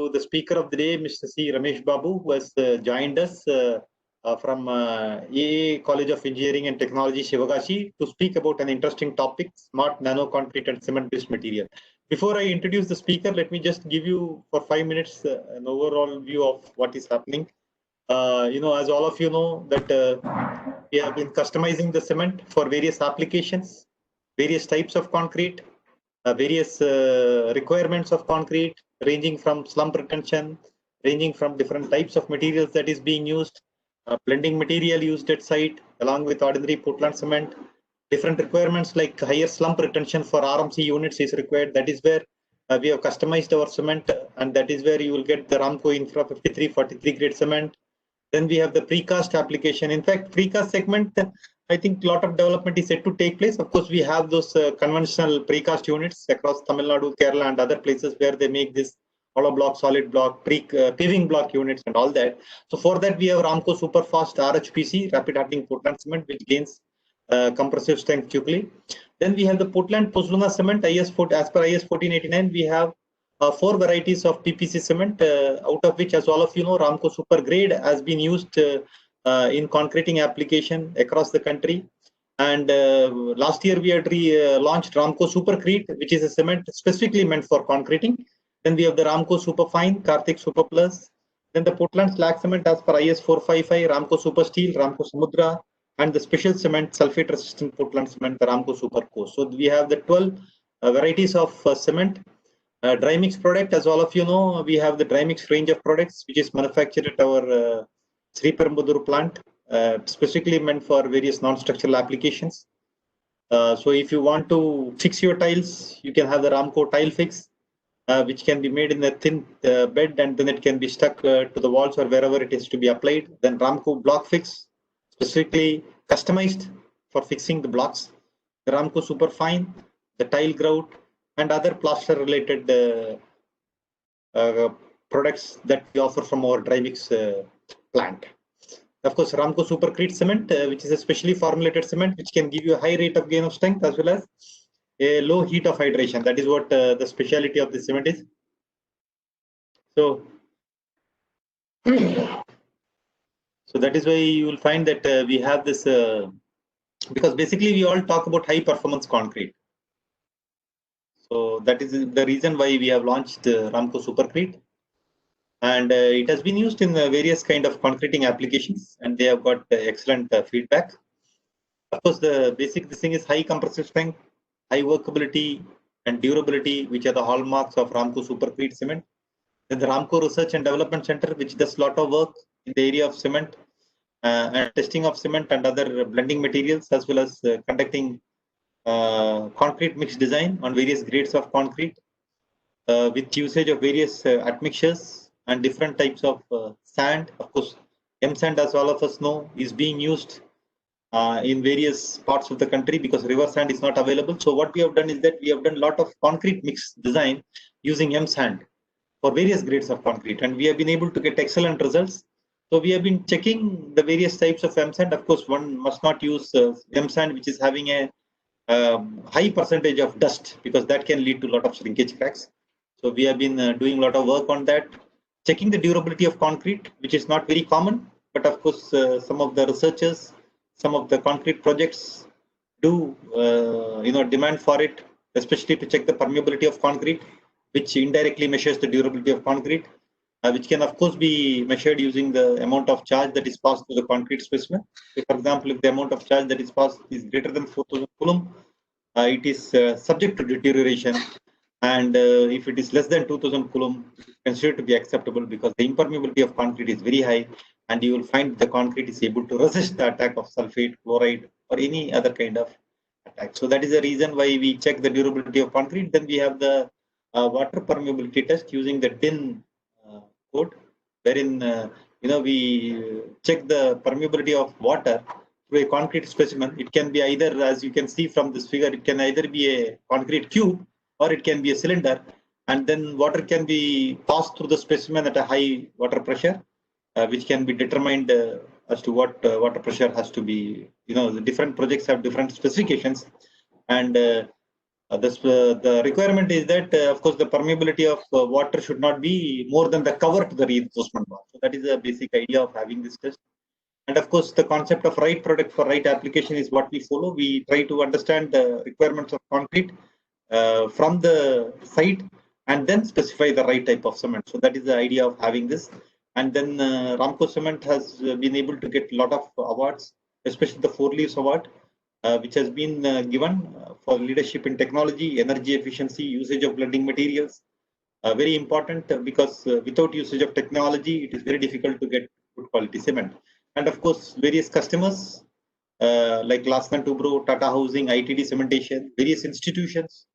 The speaker of the day, Mr. C. Ramesh Babu, who has joined us from AA College of Engineering and Technology, Shivagashi, to speak about an interesting topic, smart nano concrete and cement-based material. Before I introduce the speaker, let me just give you for 5 minutes an overall view of what is happening. As all of you know, that we have been customizing the cement for various applications, various types of concrete, various requirements of concrete, ranging from slump retention, ranging from different types of materials that is being used, blending material used at site, along with ordinary Portland cement. Different requirements like higher slump retention for RMC units is required. That is where we have customized our cement, and that is where you will get the Ramco Infra 5343 grade cement. Then we have the precast application. In fact, precast segment, I think a lot of development is yet to take place. Of course, we have those conventional precast units across Tamil Nadu, Kerala, and other places where they make this hollow block, solid block, paving block units and all that. So for that, we have Ramco Superfast RHPC, rapid hardening Portland cement, which gains compressive strength quickly. Then we have the Portland Pozzolana cement, as per IS 1489, we have 4 varieties of PPC cement, out of which, as all of you know, Ramco Super Grade has been used in concreting application across the country. And last year we had launched Ramco Supercrete, which is a cement specifically meant for concreting. Then we have the Ramco Superfine, Karthik Super Plus. Then the Portland Slag Cement as per IS 455, Ramco Super Steel, Ramco Samudra, and the special cement, sulfate resistant Portland cement, the Ramco Super Coast. So we have the 12 varieties of cement. Dry mix product, as all of you know, we have the dry mix range of products which is manufactured at our Sri Perumbudur plant, specifically meant for various non-structural applications. So if you want to fix your tiles, you can have the Ramco tile fix, which can be made in a thin bed, and then it can be stuck to the walls or wherever it is to be applied. Then Ramco block fix, specifically customized for fixing the blocks. The Ramco Superfine, the tile grout, and other plaster related products that we offer from our dry mix plant. Of course, Ramco Supercrete cement, which is a specially formulated cement which can give you a high rate of gain of strength as well as a low heat of hydration. That is what the speciality of the cement is. So that is why you will find that we have this, because basically we all talk about high performance concrete. So that is the reason why we have launched Ramco Supercrete, and it has been used in various kind of concreting applications, and they have got excellent feedback. Of course, the basic thing is high compressive strength, high workability, and durability, which are the hallmarks of Ramco Supercrete cement. Then the Ramco Research and Development Center, which does a lot of work in the area of cement and testing of cement and other blending materials, as well as conducting concrete mix design on various grades of concrete with usage of various admixtures and different types of sand. Of course, M sand, as all of us know, is being used in various parts of the country because river sand is not available. So what we have done is that we have done a lot of concrete mix design using M sand for various grades of concrete, and we have been able to get excellent results. So we have been checking the various types of M sand. Of course, one must not use M sand which is having a high percentage of dust, because that can lead to a lot of shrinkage cracks. So we have been doing a lot of work on that, checking the durability of concrete, which is not very common, but of course some of the researchers, some of the concrete projects do demand for it, especially to check the permeability of concrete, which indirectly measures the durability of concrete, which can of course be measured using the amount of charge that is passed through the concrete specimen. So for example, if the amount of charge that is passed is greater than 4000 coulomb, it is subject to deterioration, and if it is less than 2000 coulomb, it is considered to be acceptable because the impermeability of concrete is very high, and you will find the concrete is able to resist the attack of sulfate, chloride, or any other kind of attack. So that is the reason why we check the durability of concrete. Then we have the water permeability test using the DIN code, wherein we check the permeability of water through a concrete specimen. It can be either, as you can see from this figure, it can either be a concrete cube or it can be a cylinder, and then water can be passed through the specimen at a high water pressure, which can be determined as to what water pressure has to be. The different projects have different specifications, and The requirement is that, of course, the permeability of water should not be more than the cover to the reinforcement bar. So that is the basic idea of having this test. And of course, the concept of right product for right application is what we follow. We try to understand the requirements of concrete from the site and then specify the right type of cement. So that is the idea of having this. And then Ramco Cement has been able to get a lot of awards, especially the Four Leaves Award, which has been given for leadership in technology, energy efficiency, usage of blending materials. Very important because without usage of technology, it is very difficult to get good quality cement. And of course, various customers like Larsen & Toubro, Tata Housing, ITD Cementation, various institutions,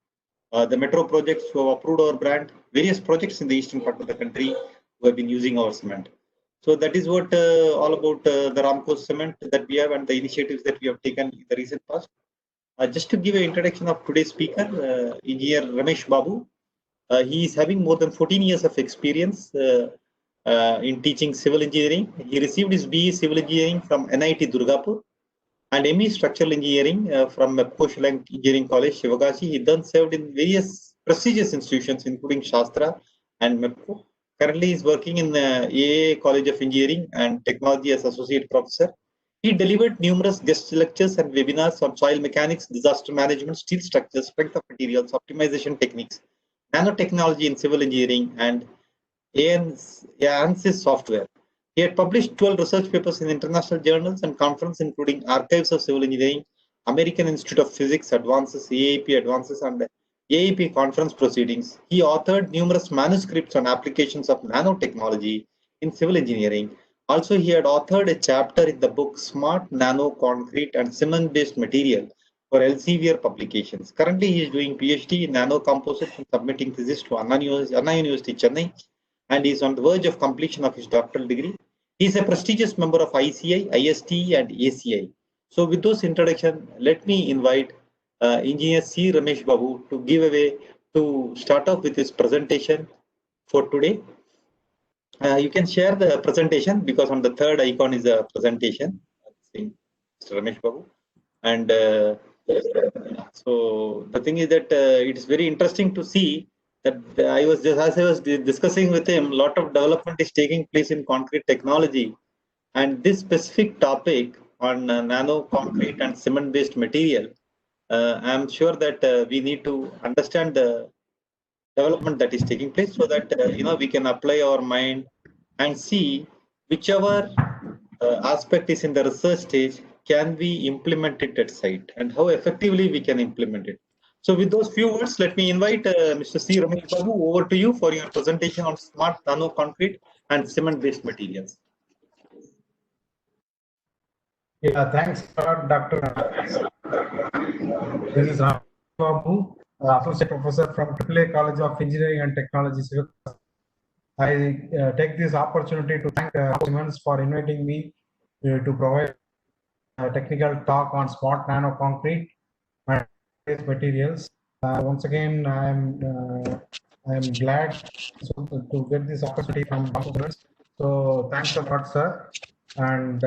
the metro projects who have approved our brand, various projects in the eastern part of the country who have been using our cement. So that is what all about the Ramco cement that we have and the initiatives that we have taken in the recent past. Just to give an introduction of today's speaker, Engineer Ramesh Babu. He is having more than 14 years of experience in teaching civil engineering. He received his BE Civil Engineering from NIT Durgapur and ME Structural Engineering from MEPCO Shillong Engineering College, Shivagachi. He then served in various prestigious institutions, including Shastra and MEPCO. Currently, he is working in the AA College of Engineering and Technology as Associate Professor. He delivered numerous guest lectures and webinars on soil mechanics, disaster management, steel structures, strength of materials, optimization techniques, nanotechnology in civil engineering, and ANSYS software. He had published 12 research papers in international journals and conferences, including Archives of Civil Engineering, American Institute of Physics Advances, AIP Advances, and AIP Conference Proceedings. He authored numerous manuscripts on applications of nanotechnology in civil engineering. Also, he had authored a chapter in the book Smart Nano Concrete and Cement-Based Material for Elsevier publications. Currently, he is doing PhD in nano composites and submitting thesis to Anna University, Chennai, and is on the verge of completion of his doctoral degree. He is a prestigious member of ICI, ISTE, and ACI. So, with those introduction, let me invite Engineer C. Ramesh Babu to give away to start off with his presentation for today. You can share the presentation because on the third icon is a presentation. Mr. Ramesh Babu. And so the thing is that it is very interesting to see that as I was discussing with him, a lot of development is taking place in concrete technology, and this specific topic on nano concrete and cement based material, I'm sure that we need to understand the development that is taking place so that we can apply our mind and see whichever aspect is in the research stage can we implement it at site and how effectively we can implement it. So with those few words, let me invite Mr. C. Ramesh Babu over to you for your presentation on smart nano concrete and cement based materials. Yeah, thanks a lot, Dr. This is Ram Babu, Associate Professor from AAA College of Engineering and Technology. I take this opportunity to thank Siemens for inviting me to provide a technical talk on smart nano concrete and materials. Once again, I am glad to get this opportunity from Siemens. So thanks a lot, sir. And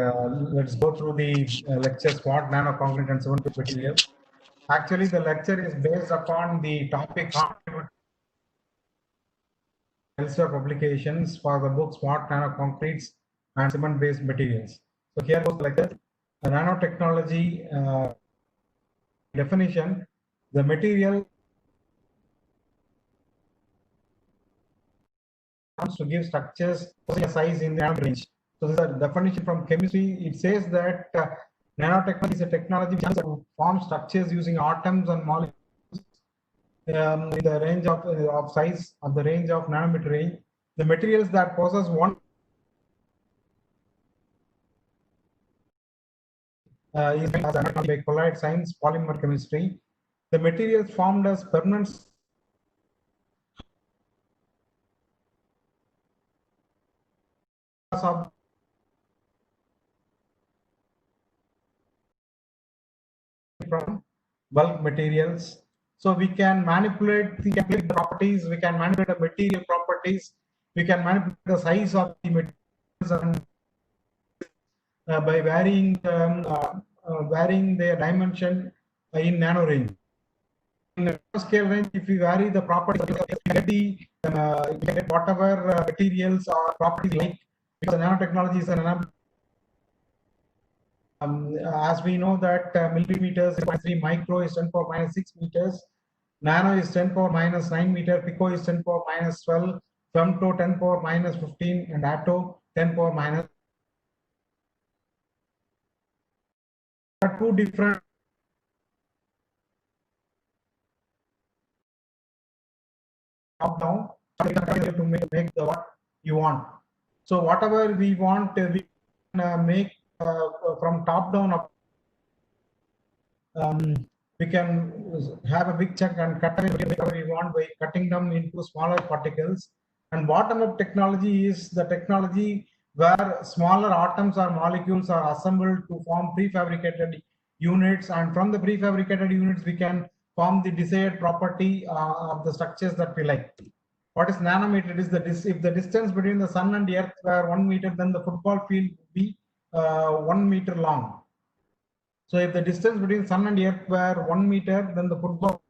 let's go through the lecture smart nano concrete and cement materials. Actually, the lecture is based upon the topic elsewhere publications for the book Smart Nano Concretes and Cement Based Materials. So here goes the lecture. The nanotechnology definition, the material to give structures a size in the nano range. So this is a definition from chemistry. It says that nanotechnology is a technology which forms structures using atoms and molecules in the range of size of the range of nanometer range. The materials that possess one is by colloid science, polymer chemistry. The materials formed as permanent of from bulk materials. So we can manipulate the properties, we can manipulate the material properties, we can manipulate the size of the materials and by varying their dimension in nano range. scale range, if you vary the properties, you get whatever materials or properties like, because nanotechnology is an as we know that millimeters is 3, micro is 10 power minus 6 meters, nano is 10 power minus 9 meter, pico is 10 power minus 12, femto 10 power minus 15, and atto 10 power minus. There are two different top down to make the what you want. So whatever we want, we can make from top down up. We can have a big chunk and cut it whatever we want by cutting them into smaller particles. And bottom up technology is the technology where smaller atoms or molecules are assembled to form prefabricated units, and from the prefabricated units we can form the desired property of the structures that we like. What is nanometer? It is if the distance between the sun and the earth were 1 meter, then the football field would be 1 meter long. So if the distance between sun and earth were 1 meter, then the football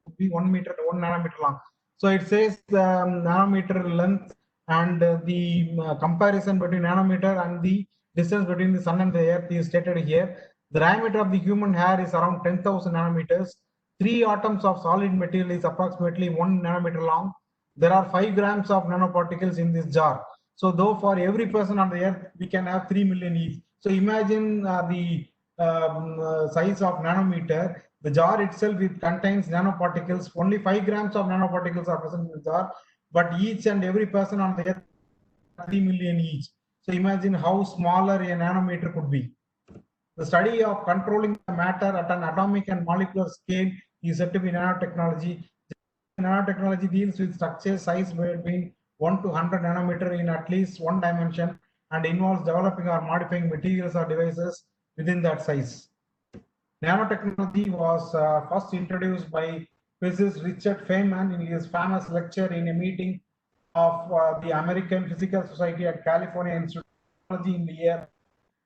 would be 1 meter, 1 nanometer long. So it says nanometer length, and the comparison between nanometer and the distance between the sun and the earth is stated here. The diameter of the human hair is around 10,000 nanometers. 3 atoms of solid material is approximately 1 nanometer long. There are 5 grams of nanoparticles in this jar. So though for every person on the earth, we can have 3 million each. So imagine the size of nanometer. The jar itself, it contains nanoparticles. Only 5 grams of nanoparticles are present in the jar, but each and every person on the earth 3 million each. So imagine how smaller a nanometer could be. The study of controlling the matter at an atomic and molecular scale is said to be nanotechnology. Nanotechnology deals with structure size between 1 to 100 nanometer in at least one dimension, and involves developing or modifying materials or devices within that size. Nanotechnology was first introduced by physicist Richard Feynman in his famous lecture in a meeting of the American Physical Society at California Institute of Technology in the year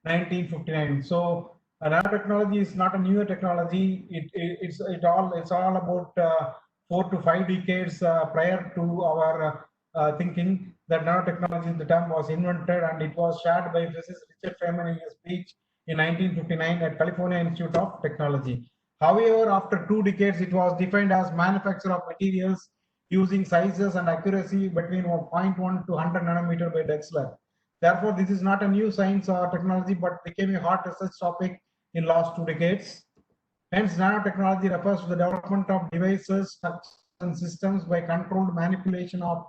1959. So nanotechnology is not a newer technology. It's all about 4 to 5 decades prior to our thinking that nanotechnology, the term was invented, and it was shared by physicist Richard Feynman in his speech in 1959 at California Institute of Technology. However, after 2 decades, it was defined as manufacture of materials using sizes and accuracy between 0.1 to 100 nanometer by Drexler. Therefore, this is not a new science or technology, but became a hot research topic in last 2 decades. Hence, nanotechnology refers to the development of devices, structures, and systems by controlled manipulation of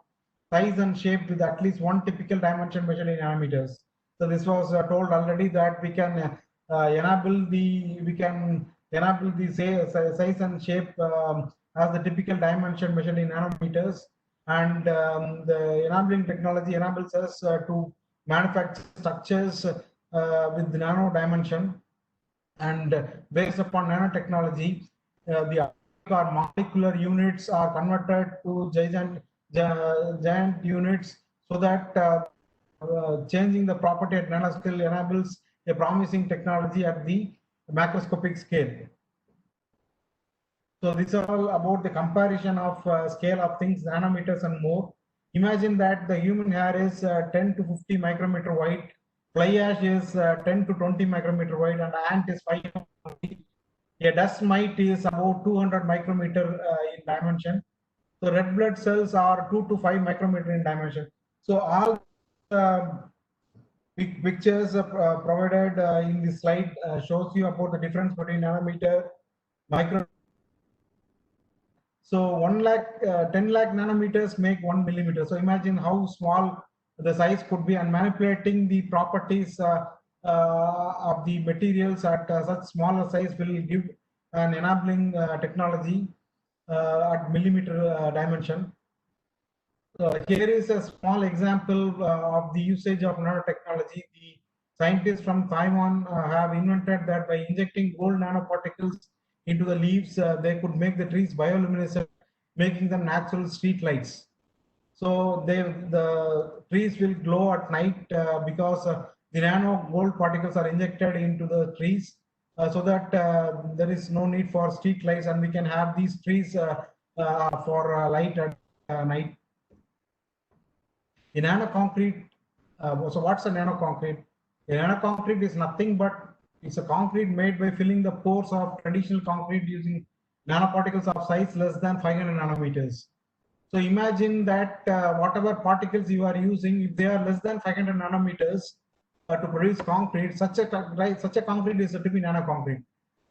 size and shape with at least one typical dimension measured in nanometers. So this was told already that we can enable the size and shape as the typical dimension measured in nanometers, and the enabling technology enables us to manufacture structures with the nano dimension. And based upon nanotechnology, the molecular units are converted to giant units, so that changing the property at nanoscale enables a promising technology at the macroscopic scale. So this is all about the comparison of scale of things, nanometers and more. Imagine that the human hair is 10 to 50 micrometer wide, fly ash is 10 to 20 micrometer wide, and ant is 5. A dust mite is about 200 micrometer in dimension. So red blood cells are 2 to 5 micrometer in dimension. So all pictures provided in this slide shows you about the difference between nanometer, micro. So 10 lakh nanometers make 1 millimeter. So imagine how small the size could be, and manipulating the properties of the materials at such smaller size will give an enabling technology at millimeter dimension. Here is a small example of the usage of nanotechnology. The scientists from Taiwan have invented that by injecting gold nanoparticles into the leaves, they could make the trees bioluminescent, making them natural street lights. So the trees will glow at night because the nano gold particles are injected into the trees, so that there is no need for street lights, and we can have these trees for light at night. The nano concrete, so what's a nano concrete? A nano concrete is nothing but it's a concrete made by filling the pores of traditional concrete using nanoparticles of size less than 500 nanometers. So imagine that whatever particles you are using, if they are less than 500 nanometers to produce concrete, such a concrete is said to be nano concrete.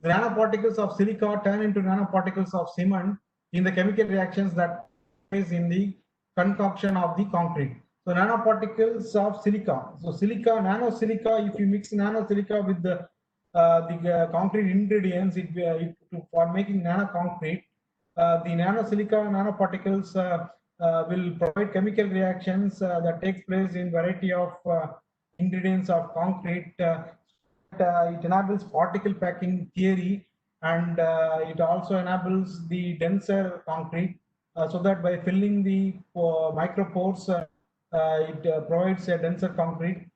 The nanoparticles of silica turn into nanoparticles of cement in the chemical reactions that is in the concoction of the concrete. So nanoparticles of silica. So silica, nanosilica, if you mix nanosilica with the concrete ingredients, for making nano concrete, the nanosilica nanoparticles will provide chemical reactions that takes place in variety of ingredients of concrete. It enables particle packing theory, and it also enables the denser concrete, so that by filling the micropores, it provides a denser concrete.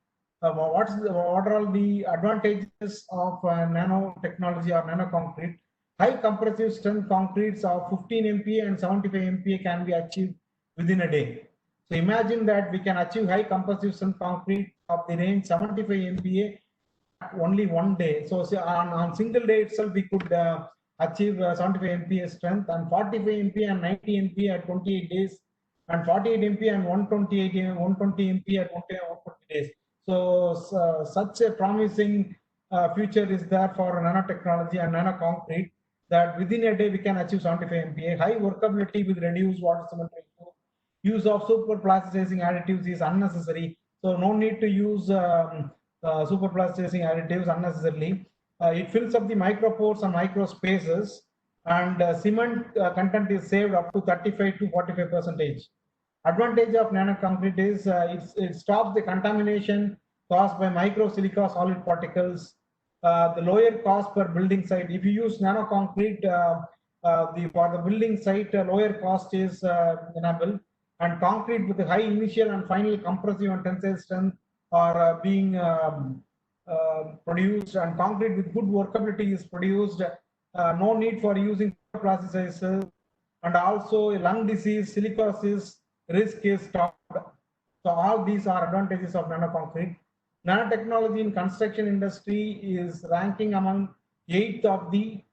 What are all the advantages of nanotechnology or nano concrete? High compressive strength concretes of 15 MPa and 75 MPa can be achieved within a day. So imagine that we can achieve high compressive strength concrete of the range 75 MPa only one day. So on single day itself, we could achieve 75 MPa strength, and 45 MPa and 90 MPa at 28 days, and 48 MPa and 120 MPa at 120 days. So such a promising future is there for nanotechnology and nano concrete, that within a day we can achieve 75 MPa. High workability with reduced water cement ratio. Use of super plasticizing additives is unnecessary. So no need to use super plasticizing additives unnecessarily. It fills up the micropores and micro spaces, and cement content is saved up to 35 to 45%. Advantage of nano concrete is it stops the contamination caused by microsilica solid particles. The lower cost per building site. If you use nano concrete, for the building site, lower cost is enabled, and concrete with a high initial and final compressive and tensile strength are being produced, and concrete with good workability is produced. No need for using plasticizer, and also lung disease, silicosis risk is stopped. So all these are advantages of nano concrete. Nanotechnology in construction industry is ranking among 8th of the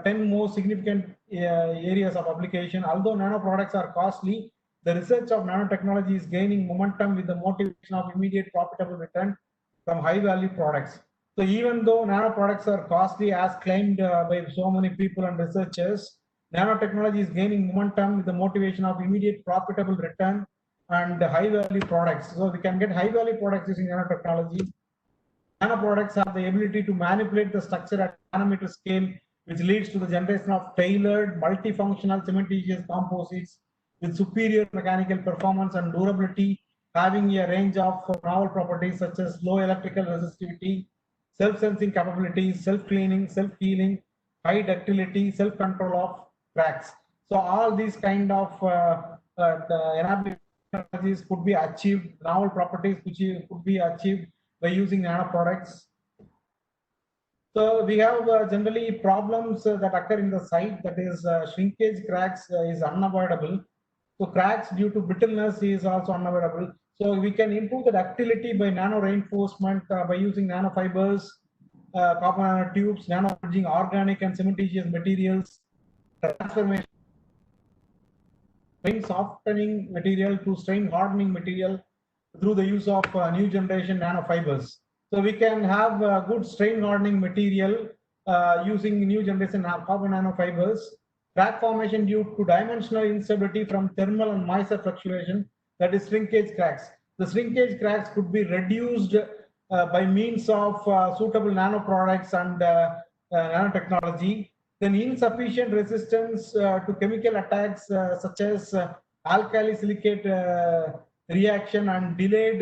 10 most significant areas of application. Although nano products are costly, the research of nanotechnology is gaining momentum with the motivation of immediate profitable return from high value products. So even though nano products are costly as claimed by so many people and researchers, nanotechnology is gaining momentum with the motivation of immediate profitable return and high value products. So we can get high value products using nanotechnology. Nano products have the ability to manipulate the structure at nanometer scale, which leads to the generation of tailored multifunctional cementitious composites with superior mechanical performance and durability, having a range of novel properties such as low electrical resistivity, self-sensing capabilities, self-cleaning, self-healing, high ductility, self-control of cracks. So all these kind of enabling technologies could be achieved, novel properties which could be achieved by using nano products. So we have generally problems that occur in the site, that is shrinkage cracks is unavoidable. So cracks due to brittleness is also unavoidable. So we can improve the ductility by nano reinforcement by using nanofibers, copper nanotubes, nano bridging organic and cementitious materials, transformation, strain softening material to strain hardening material through the use of new generation nanofibers. So we can have good strain hardening material using new generation carbon nanofibers. Crack formation due to dimensional instability from thermal and moisture fluctuation, that is shrinkage cracks. The shrinkage cracks could be reduced by means of suitable nano products and nanotechnology. Then insufficient resistance to chemical attacks such as alkali silicate reaction and delayed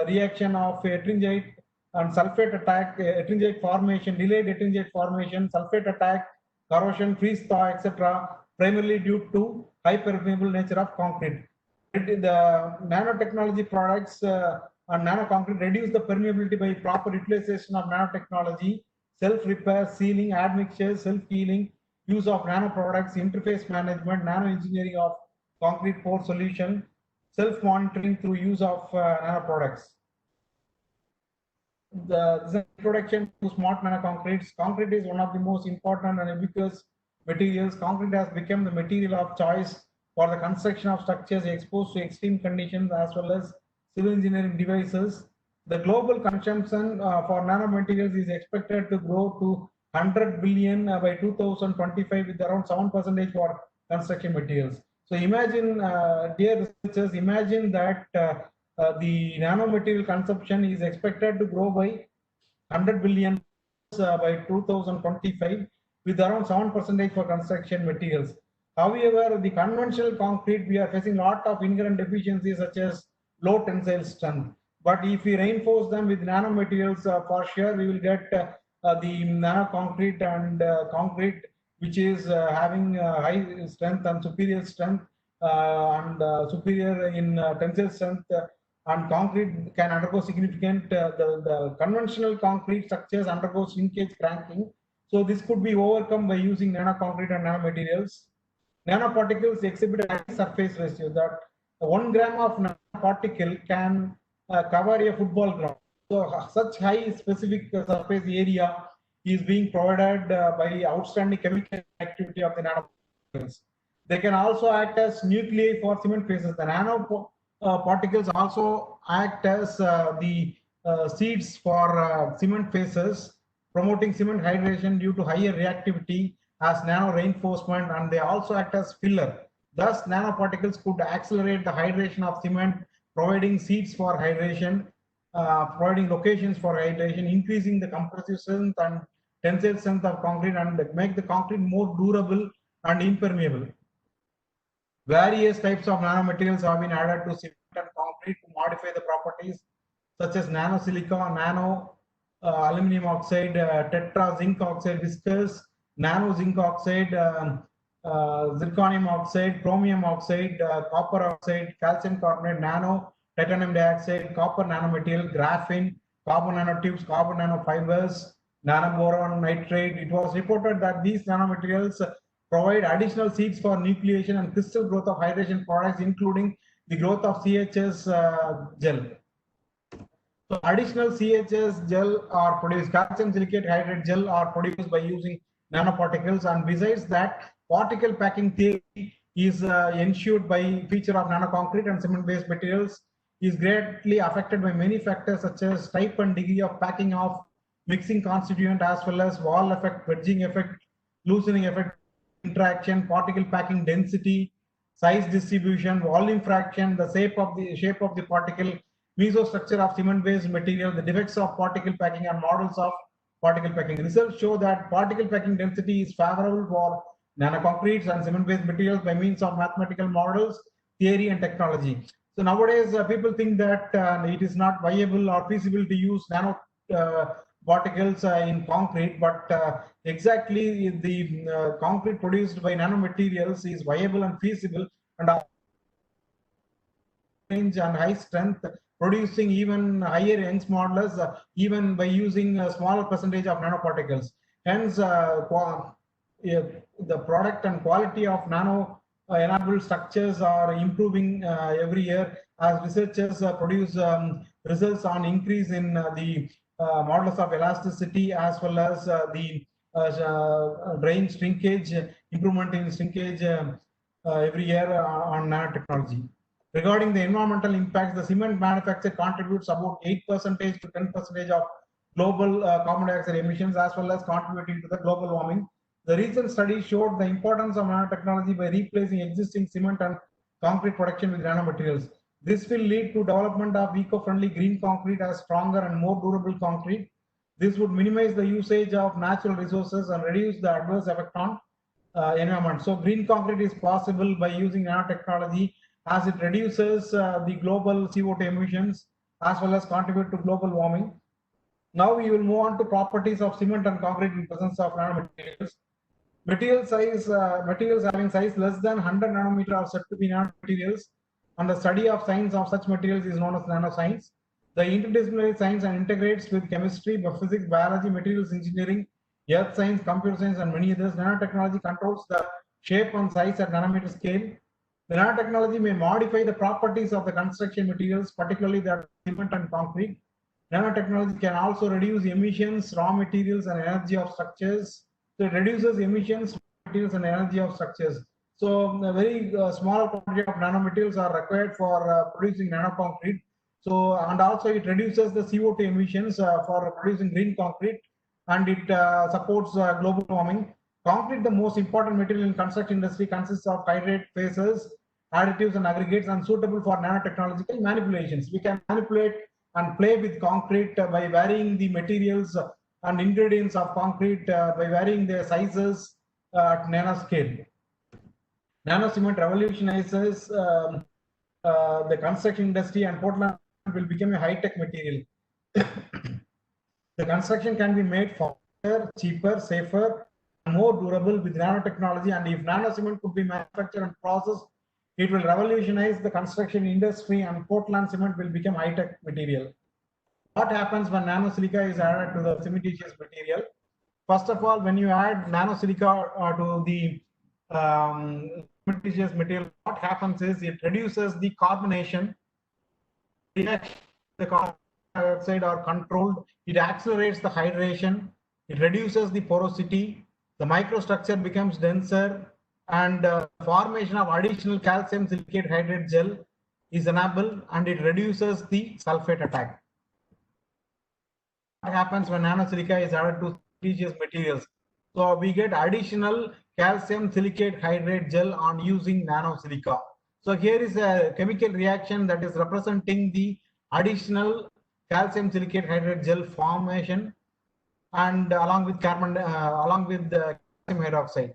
reaction of ettringite and sulfate attack, ettringite formation, delayed ettringite formation, sulfate attack, corrosion, freeze thaw, etc., primarily due to high permeable nature of concrete. The nanotechnology products and nano concrete reduce the permeability by proper utilization of nanotechnology, self-repair, sealing, admixtures, self-healing, use of nano products, interface management, nano engineering of concrete pour solution, self-monitoring through use of nano products. The introduction to smart nano concretes. Concrete is one of the most important and ubiquitous materials. Concrete has become the material of choice for the construction of structures exposed to extreme conditions as well as civil engineering devices. The global consumption for nanomaterials is expected to grow to 100 billion by 2025 with around 7% for construction materials. So imagine, dear researchers, imagine that the nanomaterial consumption is expected to grow by 100 billion by 2025 with around 7% for construction materials. However, the conventional concrete, we are facing a lot of inherent deficiencies such as low tensile strength. But if we reinforce them with nanomaterials, for sure we will get the nano concrete and concrete which is having high strength and superior strength and superior in tensile strength. And concrete can undergo significant, the conventional concrete structures undergo shrinkage cranking. So this could be overcome by using nano concrete and nanomaterials. Nanoparticles exhibit a high surface ratio that 1 gram of nanoparticle can cover a football ground. So such high specific surface area is being provided by outstanding chemical activity of the nanoparticles. They can also act as nuclei for cement phases. The nanoparticles also act as the seeds for cement phases, promoting cement hydration due to higher reactivity as nano reinforcement, and they also act as filler. Thus, nanoparticles could accelerate the hydration of cement, providing seeds for hydration, providing locations for hydration, increasing the compressive strength and tensile strength of concrete, and make the concrete more durable and impermeable. Various types of nanomaterials have been added to cement and concrete to modify the properties, such as nano silica, nano aluminum oxide, tetra zinc oxide viscose, nano zinc oxide, zirconium oxide, chromium oxide, copper oxide, calcium carbonate, nano titanium dioxide, copper nanomaterial, graphene, carbon nanotubes, carbon nanofibers, nanoboron nitrate. It was reported that these nanomaterials provide additional seeds for nucleation and crystal growth of hydration products, including the growth of CHS gel. So additional CHS gel are produced, calcium silicate hydrate gel are produced by using nanoparticles, and besides that, particle packing theory is ensured by feature of nanoconcrete and cement-based materials is greatly affected by many factors such as type and degree of packing of mixing constituent as well as wall effect, wedging effect, loosening effect, interaction, particle packing density, size distribution, volume fraction, the shape of the particle, mesostructure of cement-based material, the defects of particle packing, and models of particle packing. Results show that particle packing density is favorable for nanoconcretes and cement-based materials by means of mathematical models, theory, and technology. So nowadays, people think that it is not viable or feasible to use nano particles in concrete, but exactly the concrete produced by nanomaterials is viable and feasible and range and high strength, producing even higher Young's modulus even by using a smaller percentage of nanoparticles. Hence, the product and quality of nano enabled structures are improving every year as researchers produce results on increase in the modulus of elasticity as well as the drain shrinkage, improvement in shrinkage every year on nanotechnology. Regarding the environmental impacts, the cement manufacture contributes about 8% to 10% of global carbon dioxide emissions as well as contributing to the global warming. The recent study showed the importance of nanotechnology by replacing existing cement and concrete production with nanomaterials. This will lead to development of eco-friendly green concrete as stronger and more durable concrete. This would minimize the usage of natural resources and reduce the adverse effect on environment. So green concrete is possible by using nanotechnology as it reduces the global CO2 emissions as well as contribute to global warming. Now we will move on to properties of cement and concrete in presence of nanomaterials. Materials having size less than 100 nanometer are said to be nanomaterials, and the study of science of such materials is known as nanoscience. The interdisciplinary science and integrates with chemistry, physics, biology, materials engineering, earth science, computer science, and many others. Nanotechnology controls the shape and size at nanometer scale. The nanotechnology may modify the properties of the construction materials, particularly that of cement and concrete. Nanotechnology can also reduce emissions, raw materials, and energy of structures. So it reduces emissions, materials, and energy of structures. So a very small quantity of nanomaterials are required for producing nanoconcrete. So and also it reduces the CO2 emissions for producing green concrete, and it supports global warming. Concrete, the most important material in construction industry, consists of hydrate phases, additives, and aggregates, and suitable for nanotechnological manipulations. We can manipulate and play with concrete by varying the materials and ingredients of concrete by varying their sizes at nanoscale. Nano cement revolutionizes the construction industry, and Portland will become a high-tech material. The construction can be made faster, cheaper, safer, and more durable with nanotechnology. And if nano cement could be manufactured and processed, it will revolutionize the construction industry, and Portland cement will become high-tech material. What happens when nanosilica is added to the cementitious material? First of all, when you add nanosilica to the cementitious material, what happens is it reduces the carbonation. The carbon dioxide are controlled. It accelerates the hydration. It reduces the porosity. The microstructure becomes denser, and formation of additional calcium silicate hydrate gel is enabled, and it reduces the sulfate attack. What happens when nanosilica is added to cementitious materials? So we get additional calcium silicate hydrate gel on using nanosilica. So here is a chemical reaction that is representing the additional calcium silicate hydrate gel formation, and along with calcium hydroxide.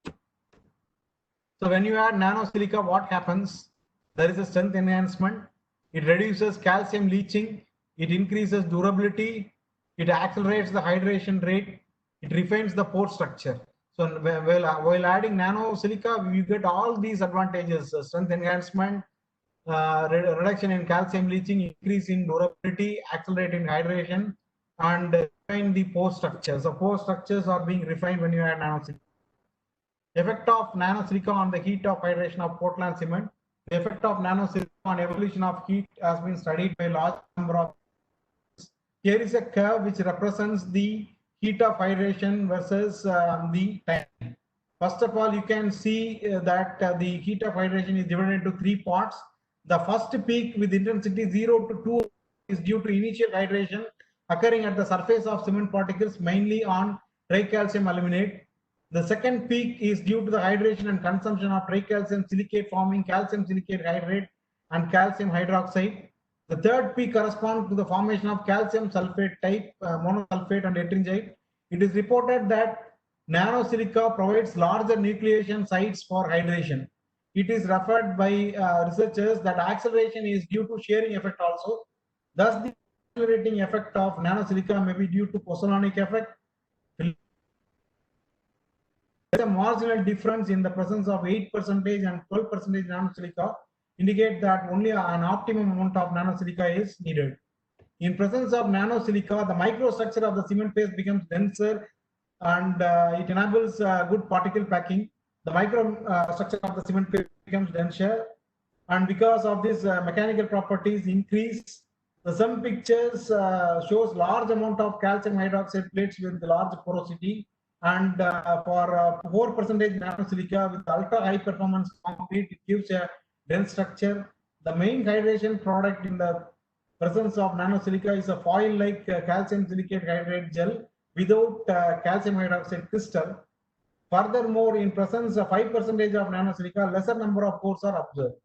So when you add nanosilica, what happens? There is a strength enhancement. It reduces calcium leaching. It increases durability. It accelerates the hydration rate. It refines the pore structure. So while adding nanosilica, you get all these advantages: strength enhancement, reduction in calcium leaching, increase in durability, accelerating hydration, and refine the pore structures. So pore structures are being refined when you add nanosilica. Effect of nanosilica on the heat of hydration of Portland cement. The effect of nanosilica on evolution of heat has been studied by a large number of. Here is a curve which represents the heat of hydration versus the time. First of all, you can see that the heat of hydration is divided into 3 parts. The first peak with intensity 0 to 2 is due to initial hydration occurring at the surface of cement particles, mainly on tricalcium aluminate. The second peak is due to the hydration and consumption of tricalcium silicate forming calcium silicate hydrate and calcium hydroxide. The third peak corresponds to the formation of calcium sulfate type, monosulfate and ettringite. It is reported that nanosilica provides larger nucleation sites for hydration. It is referred by researchers that acceleration is due to shearing effect also. Thus, the accelerating effect of nanosilica may be due to Pozzolanic effect. There is a marginal difference in the presence of 8% and 12% nanosilica, indicate that only an optimum amount of nanosilica is needed. In presence of nanosilica, the microstructure of the cement paste becomes denser, and it enables good particle packing. The microstructure of the cement paste becomes denser, and because of this mechanical properties increase. Some pictures shows large amount of calcium hydroxide plates with large porosity, and for 4% nanosilica with ultra high performance concrete, it gives a dense structure. The main hydration product in the presence of nanosilica is a foil-like calcium silicate hydrate gel without calcium hydroxide crystal. Furthermore, in presence of 5% of nanosilica, lesser number of pores are observed.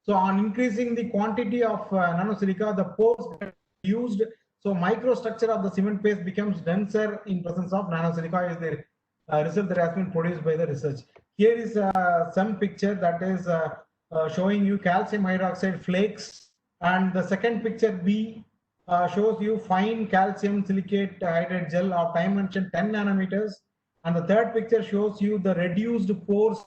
So on increasing the quantity of nanosilica, the pores get used. So microstructure of the cement paste becomes denser in presence of nanosilica, is the result that has been produced by the research. Here is some picture that is showing you calcium hydroxide flakes, and the second picture B shows you fine calcium silicate hydrate gel of dimension 10 nanometers, and the third picture shows you the reduced pores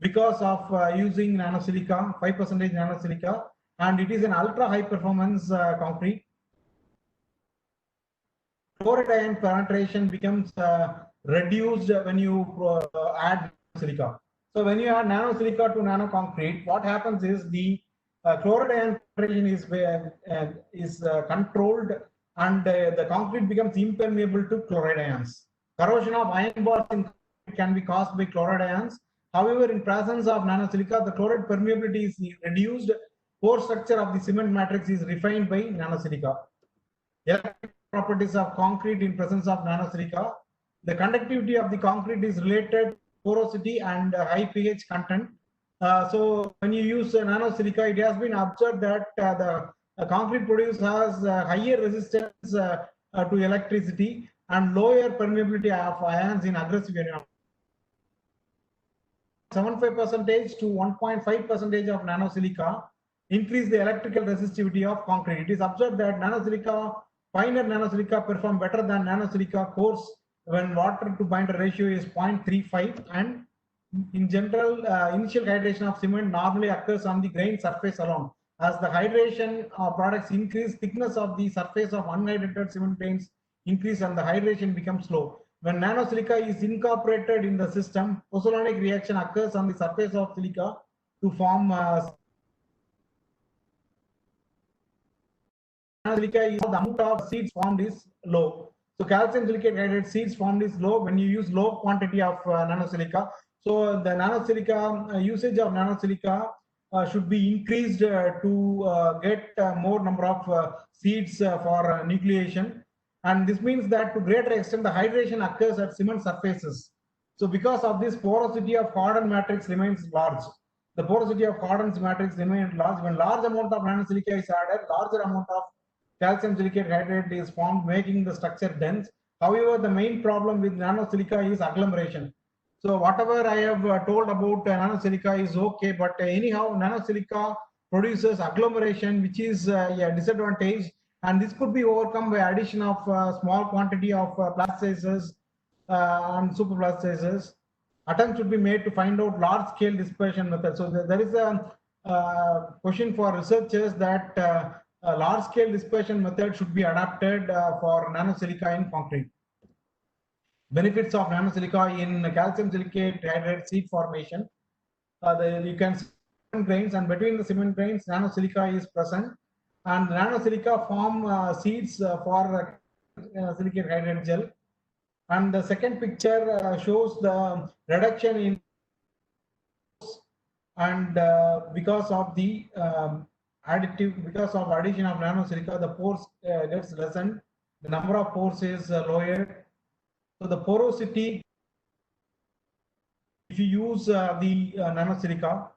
because of using nanosilica, 5% nanosilica, and it is an ultra high performance concrete. Chloride ion penetration becomes reduced when you add silica. So when you add nano silica to nano concrete, what happens is the chloride ion penetration is controlled, and the concrete becomes impermeable to chloride ions. Corrosion of iron bars in concrete can be caused by chloride ions. However, in presence of nano silica, the chloride permeability is reduced. Pore structure of the cement matrix is refined by nano silica. Electrical properties of concrete in presence of nano silica. The conductivity of the concrete is related to porosity and high pH content. So when you use nano silica, it has been observed that the concrete produce has higher resistance to electricity and lower permeability of ions in aggressive environment. 75% to 1.5% of nano silica increase the electrical resistivity of concrete. It is observed that nano silica, finer nano silica perform better than nano silica coarse when water to binder ratio is 0.35, and in general, initial hydration of cement normally occurs on the grain surface alone. As the hydration products increase, thickness of the surface of unhydrated cement grains increase and the hydration becomes slow. When nano silica is incorporated in the system, pozzolanic reaction occurs on the surface of silica to form silica is the amount of seeds formed is low. So calcium silicate hydrate seeds formed is low when you use low quantity of nano silica. So the nano silica usage of nano silica should be increased to get more number of seeds for nucleation. And this means that to greater extent the hydration occurs at cement surfaces. So because of this, porosity of Cardan matrix remains large. The porosity of Cardan's matrix remains large. When large amount of nano silica is added, larger amount of calcium silicate hydrate is formed, making the structure dense. However, the main problem with nano silica is agglomeration. So whatever I have told about nano silica is okay, but anyhow, nano silica produces agglomeration, which is a disadvantage, and this could be overcome by addition of small quantity of plasticizers and superplasticizers. Attempts should be made to find out large scale dispersion method. So there is a question for researchers that a large scale dispersion method should be adapted for nanosilica in concrete. Benefits of nanosilica in calcium silicate hydrate seed formation. You can see cement grains, and between the cement grains, nanosilica is present, and nanosilica form seeds for silicate hydrate gel. And the second picture shows the reduction in, and because of the because of addition of nanosilica, the pores gets lessened, the number of pores is lowered. So the porosity, if you use the nanosilica,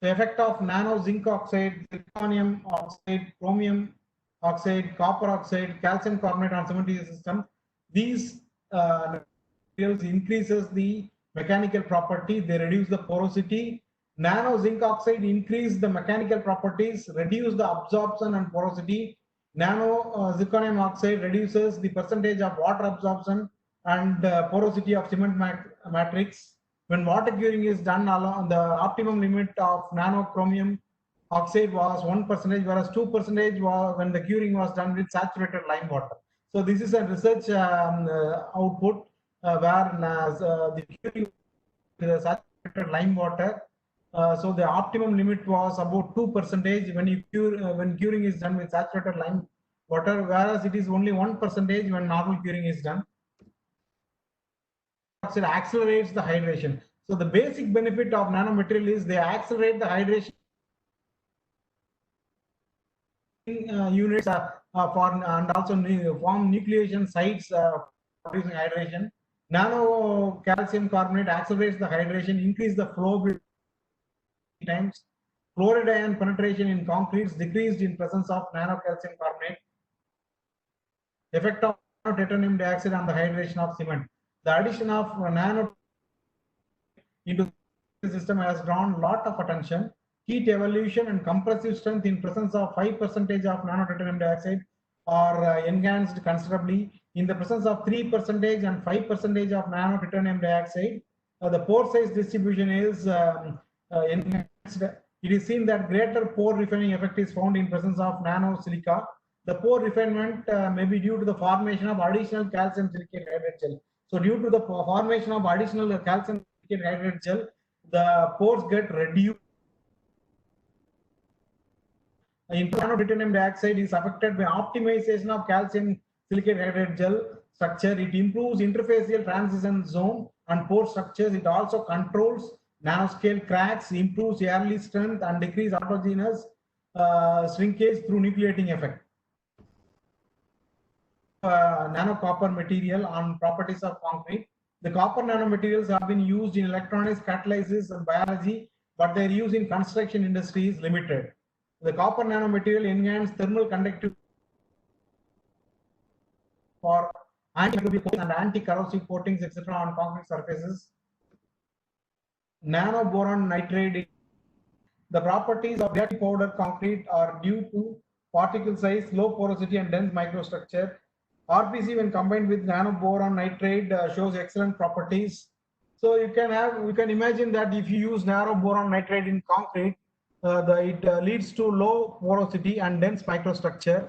the effect of nano zinc oxide, zirconium oxide, chromium oxide, copper oxide, calcium carbonate on cementitious system, these materials increases the mechanical property, they reduce the porosity. Nano zinc oxide increase the mechanical properties, reduce the absorption and porosity. Nano zirconium oxide reduces the percentage of water absorption and porosity of cement matrix. When water curing is done, along the optimum limit of nano chromium oxide was 1%, whereas 2% was when the curing was done with saturated lime water. So this is a research output where the curing with saturated lime water. So the optimum limit was about 2% when you cure when curing is done with saturated lime water, whereas it is only 1% when normal curing is done. It accelerates the hydration. So the basic benefit of nanomaterial is they accelerate the hydration units for and also form nucleation sites producing hydration. Nano calcium carbonate accelerates the hydration, increase the flow times. Chloride ion penetration in concretes decreased in presence of nano calcium carbonate. Effect of titanium dioxide on the hydration of cement. The addition of nano into the system has drawn a lot of attention. Heat evolution and compressive strength in presence of 5% of nano titanium dioxide are enhanced considerably. In the presence of 3% and 5% of nano titanium dioxide, the pore size distribution is enhanced. it is seen that greater pore refining effect is found in presence of nanosilica. The pore refinement may be due to the formation of additional calcium silicate hydrate gel. So due to the formation of additional calcium silicate hydrate gel, the pores get reduced. Titanium dioxide is affected by optimization of calcium silicate hydrate gel structure. It improves interfacial transition zone and pore structures. It also controls nanoscale cracks, improves early strength, and decrease autogenous shrinkage through nucleating effect. Nano copper material on properties of concrete. The copper nanomaterials have been used in electronics, catalysis, and biology, but their use in construction industry is limited. The copper nanomaterial enhances thermal conductivity for anti-microbial and anti-corrosive coatings, etc. on concrete surfaces. Nanoboron nitride. The properties of dirty powder concrete are due to particle size, low porosity, and dense microstructure. RPC, when combined with nanoboron nitride, shows excellent properties. So you can imagine that if you use nanoboron nitride in concrete, it leads to low porosity and dense microstructure.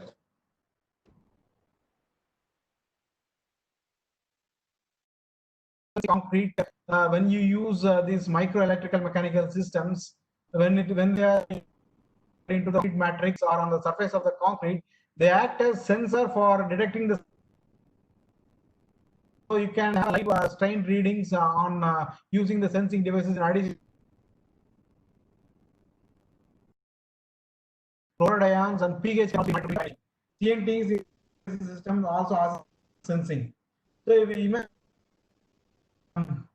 Concrete, when you use these microelectrical mechanical systems, when they are into the matrix or on the surface of the concrete, they act as sensor for detecting the. So you can have live strain readings on using the sensing devices in addition. Chloride ions and pH can be monitored. CNT system also has sensing. So if you imagine an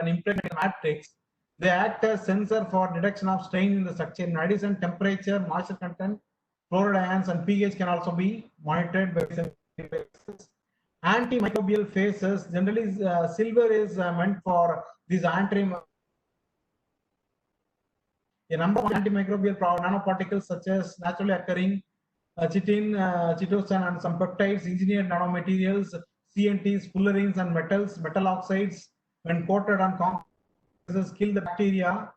impregnated matrix, they act as sensor for detection of strain in the structure. In addition, temperature, moisture content, chloride ions, and pH can also be monitored by devices. Antimicrobial phases. Generally, silver is meant for these A number of antimicrobial nanoparticles such as naturally occurring chitin, chitosan, and some peptides, engineered nanomaterials, CNTs, fullerenes, and metals, metal oxides, when coated on concrete, kill the bacteria.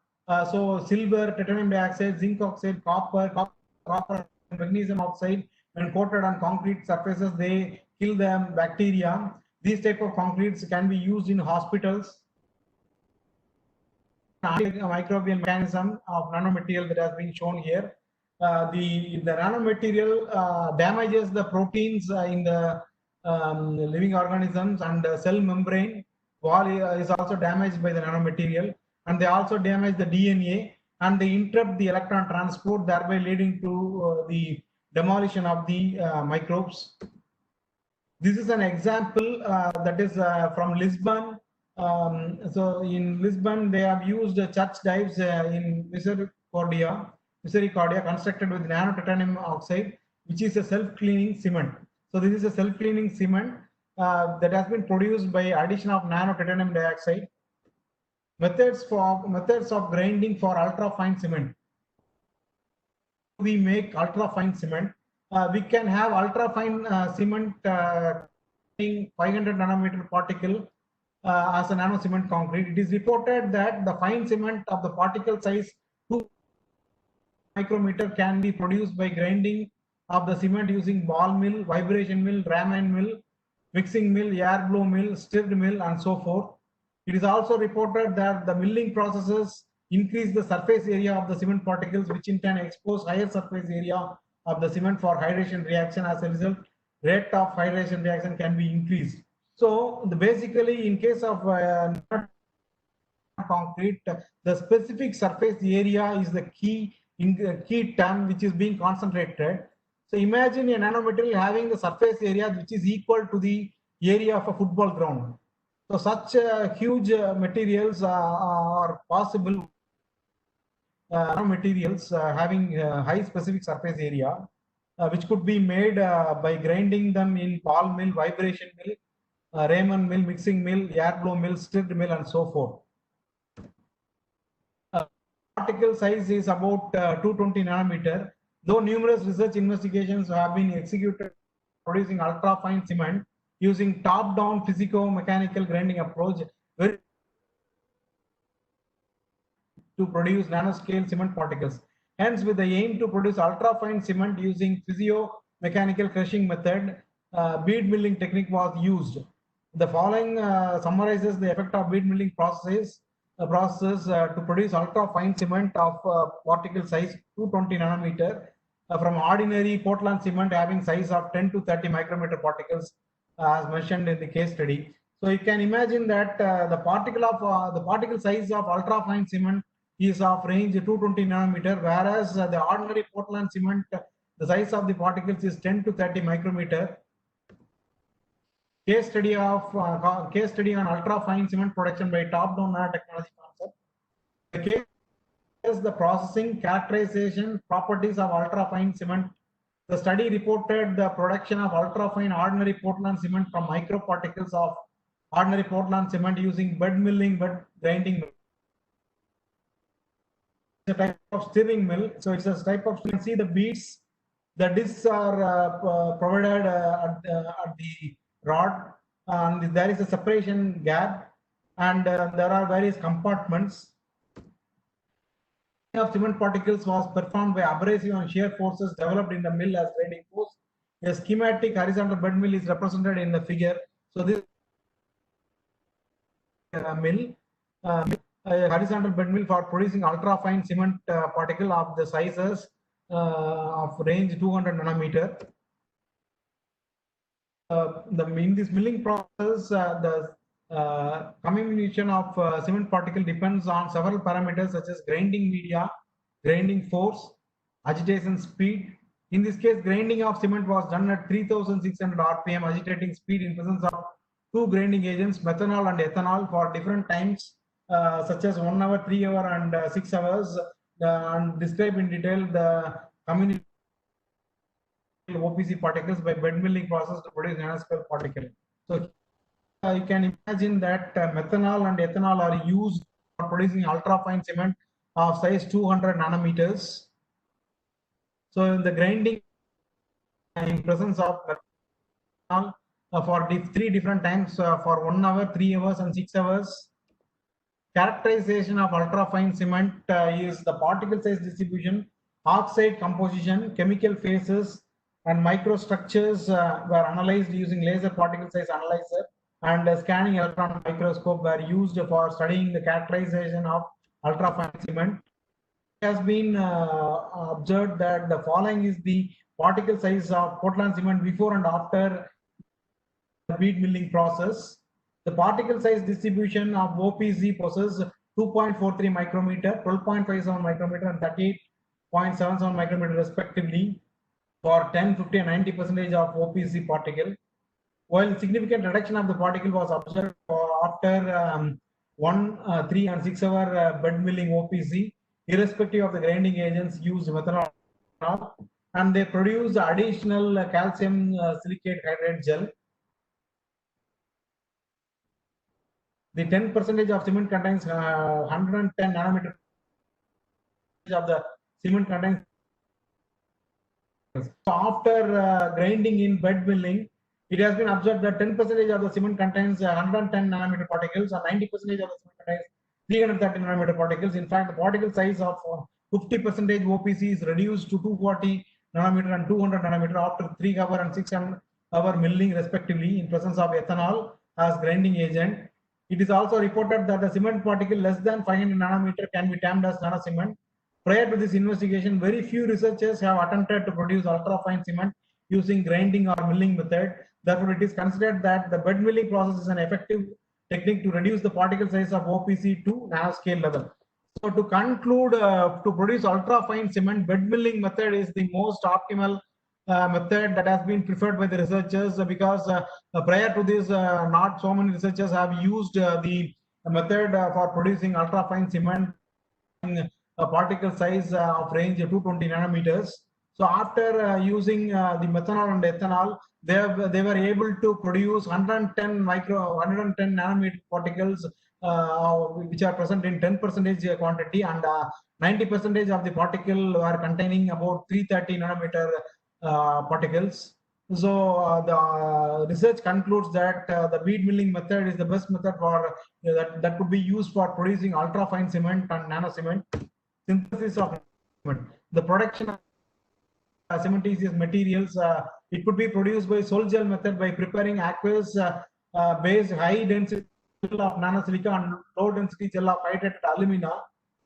So silver, titanium dioxide, zinc oxide, copper, and magnesium oxide, when coated on concrete surfaces, they kill the bacteria. These type of concretes can be used in hospitals. Microbial mechanism of nanomaterial that has been shown here. The nanomaterial damages the proteins in the living organisms, and the cell membrane wall is also damaged by the nanomaterial, and they also damage the DNA, and they interrupt the electron transport, thereby leading to the demolition of the microbes. This is an example that is from Lisbon. So in Lisbon, they have used church dives in Misericordia, constructed with nano titanium oxide, which is a self-cleaning cement. So this is a self-cleaning cement that has been produced by addition of nano titanium dioxide. Methods of grinding for ultra-fine cement. We make ultra-fine cement. We can have ultra-fine cement 500 nanometer particle as a nano cement concrete. It is reported that the fine cement of the particle size 2 micrometer can be produced by grinding of the cement using ball mill, vibration mill, Raman mill, mixing mill, air blow mill, stirred mill, and so forth. It is also reported that the milling processes increase the surface area of the cement particles, which in turn expose higher surface area of the cement for hydration reaction. As a result, rate of hydration reaction can be increased. So basically, in case of concrete, the specific surface area is the key term which is being concentrated. So imagine a nanomaterial having the surface area which is equal to the area of a football ground. So such huge materials are possible. Nanomaterials having high specific surface area, which could be made by grinding them in ball mill, vibration mill, Raman mill, mixing mill, air blow mill, stirred mill, and so forth. Particle size is about 220 nanometer. Though numerous research investigations have been executed producing ultra-fine cement using top-down physico-mechanical grinding approach, very to produce nanoscale cement particles. Hence, with the aim to produce ultra-fine cement using physio-mechanical crushing method, bead milling technique was used. The following summarizes the effect of bead milling process to produce ultra-fine cement of particle size 220 nanometer from ordinary Portland cement having size of 10 to 30 micrometer particles, as mentioned in the case study. So you can imagine that the particle size of ultra-fine cement is of range 220 nanometer, whereas the ordinary Portland cement, the size of the particles is 10 to 30 micrometer. Case study on ultra-fine cement production by top-down nanotechnology concept. The case is the processing, characterization, properties of ultra-fine cement. The study reported the production of ultra-fine ordinary Portland cement from microparticles of ordinary Portland cement using bed milling, bed grinding. It's a type of stirring mill. So it's a type of, you can see the beads, the discs are provided at the rod, and there is a separation gap, and there are various compartments. Of cement particles was performed by abrasive and shear forces developed in the mill as grinding force. A schematic horizontal bed mill is represented in the figure. So this mill, a horizontal bed mill for producing ultra fine cement particle of the sizes of range 200 nanometer. In this milling process, the comminution of cement particle depends on several parameters such as grinding media, grinding force, agitation speed. In this case, grinding of cement was done at 3600 rpm, agitating speed in presence of two grinding agents, methanol and ethanol, for different times, such as 1 hour, 3 hour, and 6 hours, and describe in detail the comminution OPC particles by bed milling process to produce nanoscale particle. So you can imagine that methanol and ethanol are used for producing ultra-fine cement of size 200 nanometers. So in the grinding in presence of methanol for 3 different times for 1 hour, 3 hours, and 6 hours. Characterization of ultra-fine cement is the particle size distribution, oxide composition, chemical phases, and microstructures were analyzed using laser particle size analyzer, and scanning electron microscope were used for studying the characterization of ultra-fine cement. It has been observed that the following is the particle size of Portland cement before and after the bead milling process. The particle size distribution of OPC possesses 2.43 micrometer, 12.57 micrometer, and 38.77 micrometer respectively for 10, 50, and 90% of OPC particle. While significant reduction of the particle was observed after 1, 3, and 6 hour bed milling OPC, irrespective of the grinding agents used methanol, and they produce additional calcium silicate hydride gel. The 10% of cement contains 110 nanometer of the cement contains. So after grinding in bed milling, it has been observed that 10% of the cement contains 110 nanometer particles, and 90% of the cement contains 330 nanometer particles. In fact, the particle size of 50% OPC is reduced to 240 nanometer and 200 nanometer after 3 hour and 6 hour milling respectively in presence of ethanol as grinding agent. It is also reported that the cement particle less than 500 nanometer can be termed as nano cement. Prior to this investigation, very few researchers have attempted to produce ultra-fine cement using grinding or milling method. Therefore, it is considered that the bed milling process is an effective technique to reduce the particle size of OPC to nanoscale level. So to conclude, to produce ultra-fine cement, bed milling method is the most optimal method that has been preferred by the researchers, because prior to this, not so many researchers have used the method for producing ultra-fine cement in a particle size of range 220 nanometers. So after using the methanol and ethanol, they were able to produce 110 nanometer particles, which are present in 10% quantity, and 90% of the particle were containing about 330 nanometer particles. So the research concludes that the bead milling method is the best method for that could be used for producing ultra fine cement and nano cement. Synthesis of cement. The production of cementitious materials. It could be produced by sol gel method by preparing aqueous based high density gel of nanosilica and low density gel of hydrated alumina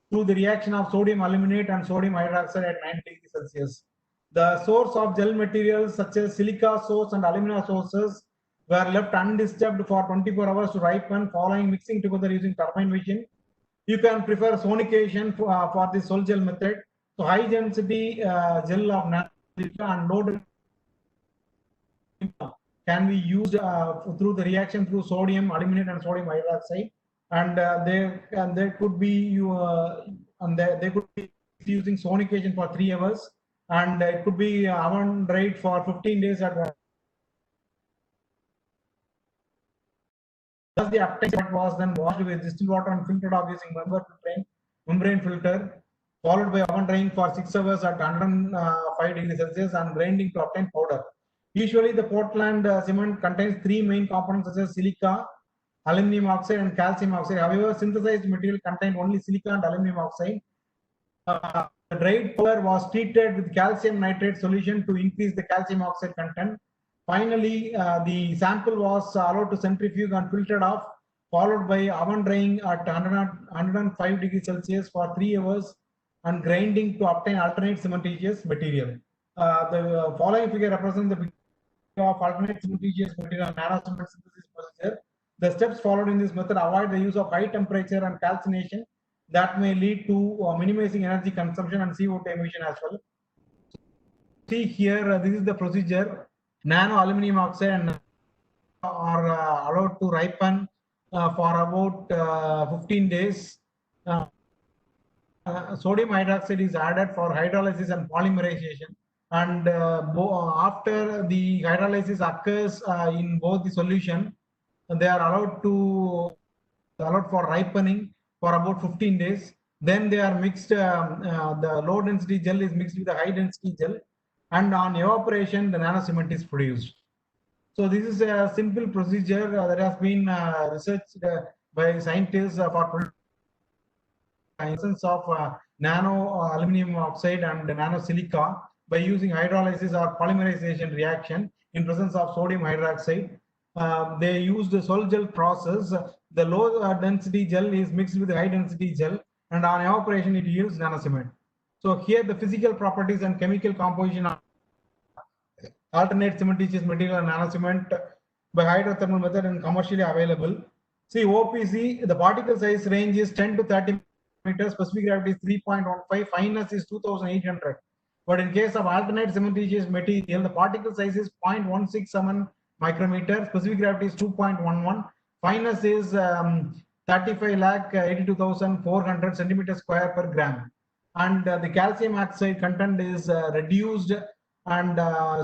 through the reaction of sodium aluminate and sodium hydroxide at 90 degrees Celsius. The source of gel materials such as silica source and alumina sources were left undisturbed for 24 hours to ripen following mixing together using turbine vision. You can prefer sonication for the sol gel method. So high density gel of nanosilica and low density can be used through the reaction through sodium aluminate and sodium hydroxide, and they could be they could be using sonication for 3 hours, and it could be oven dried for 15 days at thus the uptake was then washed with distilled water and filtered off using membrane filter, followed by oven drying for 6 hours at 105 degrees Celsius and grinding to obtain powder. Usually, the Portland cement contains 3 main components such as silica, aluminum oxide, and calcium oxide. However, synthesized material contained only silica and aluminum oxide. The dried powder was treated with calcium nitrate solution to increase the calcium oxide content. Finally, the sample was allowed to centrifuge and filtered off, followed by oven drying at 105 degrees Celsius for 3 hours and grinding to obtain alternate cementitious material. The following figure represents the of alternate cementitious material nano cement synthesis procedure. The steps followed in this method avoid the use of high temperature and calcination that may lead to minimizing energy consumption and CO2 emission as well. See here, this is the procedure. Nano aluminum oxide and are allowed to ripen for about 15 days. Sodium hydroxide is added for hydrolysis and polymerization. And after the hydrolysis occurs in both the solution, they are allowed for ripening for about 15 days. Then they are mixed. The low density gel is mixed with the high density gel, and on evaporation, the nano cement is produced. So this is a simple procedure that has been researched by scientists for essence of nano aluminum oxide and nano silica by using hydrolysis or polymerization reaction in presence of sodium hydroxide. They use the sol gel process. The low density gel is mixed with the high density gel, and on evaporation it yields nano cement. So here the physical properties and chemical composition of alternate cementitious material and nano cement by hydrothermal method and commercially available. See OPC, the particle size range is 10 to 30 meters, specific gravity is 3.15, fineness is 2800. But in case of alternate cementitious material, the particle size is 0.167 micrometer, specific gravity is 2.11, fineness is 35,82,400 centimeters square per gram. And the calcium oxide content is reduced, and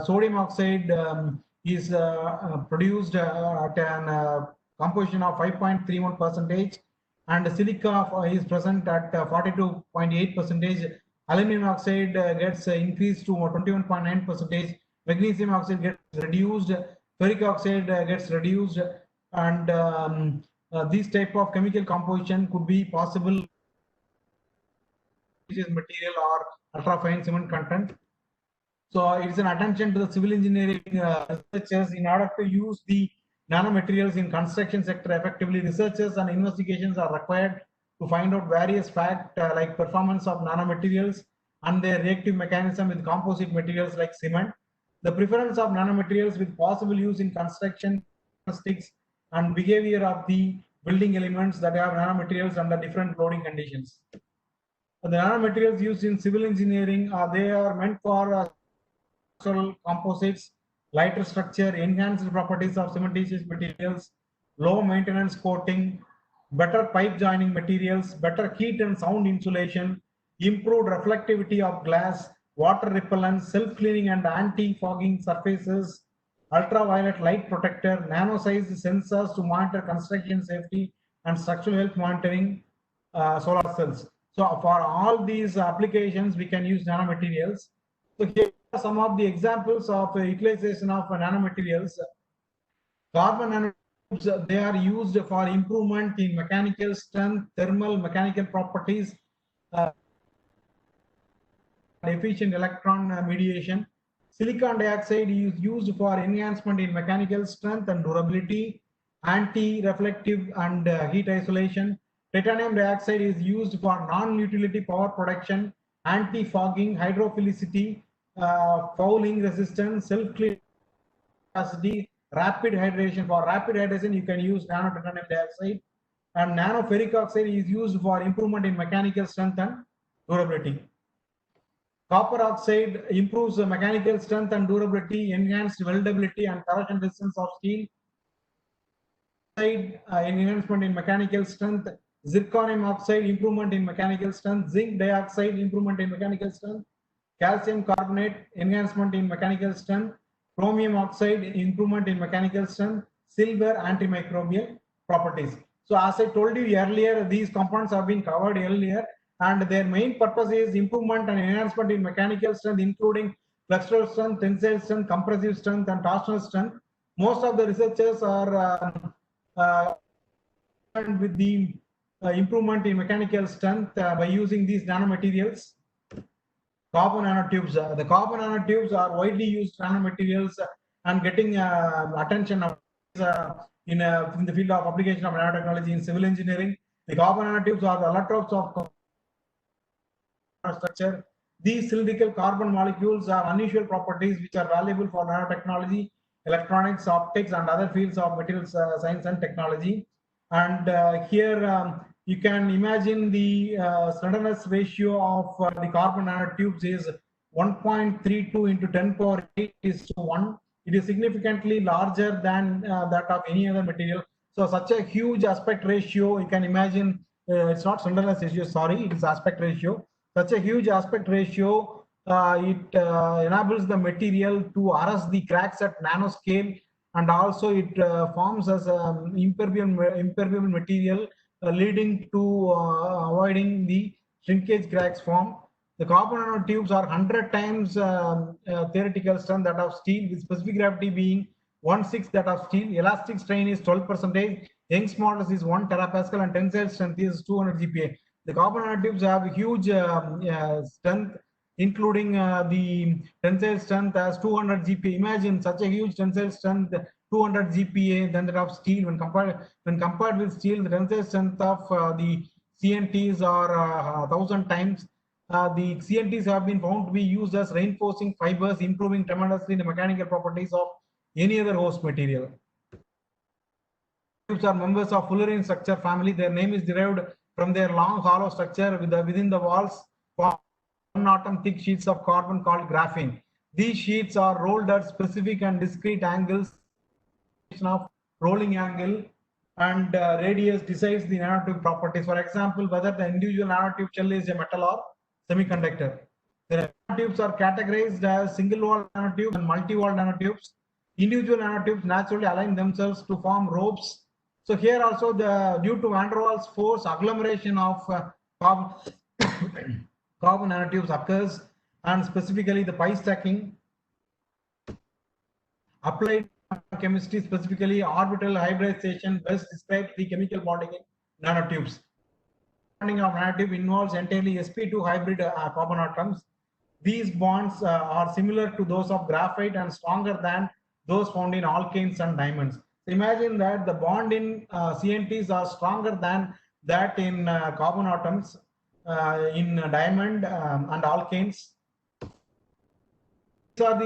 sodium oxide is produced at a composition of 5.31 percentage, and silica is present at 42.8 percentage. Aluminum oxide gets increased to 21.9 percentage. Magnesium oxide gets reduced. Ferric oxide gets reduced, and these type of chemical composition could be possible material or ultra fine cement content. So it's an attention to the civil engineering researchers in order to use the nanomaterials in construction sector effectively. Researchers and investigations are required to find out various facts like performance of nanomaterials and their reactive mechanism with composite materials like cement. The preference of nanomaterials with possible use in construction sticks and behavior of the building elements that have nanomaterials under different loading conditions. The nanomaterials used in civil engineering, they are meant for composites, lighter structure, enhanced properties of cementitious materials, low maintenance coating, better pipe joining materials, better heat and sound insulation, improved reflectivity of glass, water repellent, self-cleaning and anti-fogging surfaces, ultraviolet light protector, nano-sized sensors to monitor construction safety and structural health monitoring, solar cells. So for all these applications, we can use nanomaterials. So here are some of the examples of utilization of nanomaterials. Carbon nanotubes, they are used for improvement in mechanical strength, thermal mechanical properties, efficient electron mediation. Silicon dioxide is used for enhancement in mechanical strength and durability, anti-reflective and heat isolation. Titanium dioxide is used for non-utility power production, anti-fogging, hydrophilicity, fouling resistance, self-clean capacity, rapid hydration. For rapid hydration, you can use nano-titanium dioxide. And nanoferric oxide is used for improvement in mechanical strength and durability. Copper oxide improves the mechanical strength and durability, enhanced weldability and corrosion resistance of steel. Enhancement in mechanical strength. Zirconium oxide, improvement in mechanical strength. Zinc dioxide, improvement in mechanical strength. Calcium carbonate, enhancement in mechanical strength. Chromium oxide, improvement in mechanical strength. Silver, antimicrobial properties. So as I told you earlier, these compounds have been covered earlier, and their main purpose is improvement and enhancement in mechanical strength, including flexural strength, tensile strength, compressive strength, and torsional strength. Most of the researchers are with the improvement in mechanical strength by using these nanomaterials. Carbon nanotubes. The carbon nanotubes are widely used nanomaterials and getting attention in the field of application of nanotechnology in civil engineering. The carbon nanotubes are the allotropes of structure. These cylindrical carbon molecules have unusual properties which are valuable for nanotechnology, electronics, optics, and other fields of materials science and technology. And here you can imagine the slenderness ratio of the carbon nanotubes is 1.32 into 10 power 8 is to 1. It is significantly larger than that of any other material. So such a huge aspect ratio, you can imagine, it's not slenderness ratio, sorry, it is aspect ratio. Such a huge aspect ratio, it enables the material to arrest the cracks at nanoscale, and also it forms as an impermeable material, leading to avoiding the shrinkage cracks form. The carbon nanotubes are 100 times theoretical strength that of steel, with specific gravity being 1/6 that of steel. Elastic strain is 12%. Young's modulus is 1 terapascal, and tensile strength is 200 GPa. The carbon nanotubes have huge strength, including the tensile strength as 200 GPa. Imagine such a huge tensile strength, 200 GPa, than that of steel. When compared with steel, the tensile strength of the CNTs are 1,000 times. The CNTs have been found to be used as reinforcing fibers, improving tremendously the mechanical properties of any other host material. Are members of fullerene structure family. Their name is derived from their long hollow structure within the walls, one-atom thick sheets of carbon called graphene. These sheets are rolled at specific and discrete angles of rolling angle, and radius decides the nanotube properties. For example, whether the individual nanotube shell is a metal or semiconductor. The nanotubes are categorized as single-wall nanotubes and multi-wall nanotubes. Individual nanotubes naturally align themselves to form ropes. So here also, due to van der Waals force, agglomeration of carbon nanotubes occurs, and specifically the pi stacking. Applied chemistry, specifically orbital hybridization, best describes the chemical bonding in nanotubes. Bonding of nanotube involves entirely sp2 hybrid carbon atoms. These bonds are similar to those of graphite and stronger than those found in alkanes and diamonds. So imagine that the bond in CNTs are stronger than that in carbon atoms in diamond and alkanes. So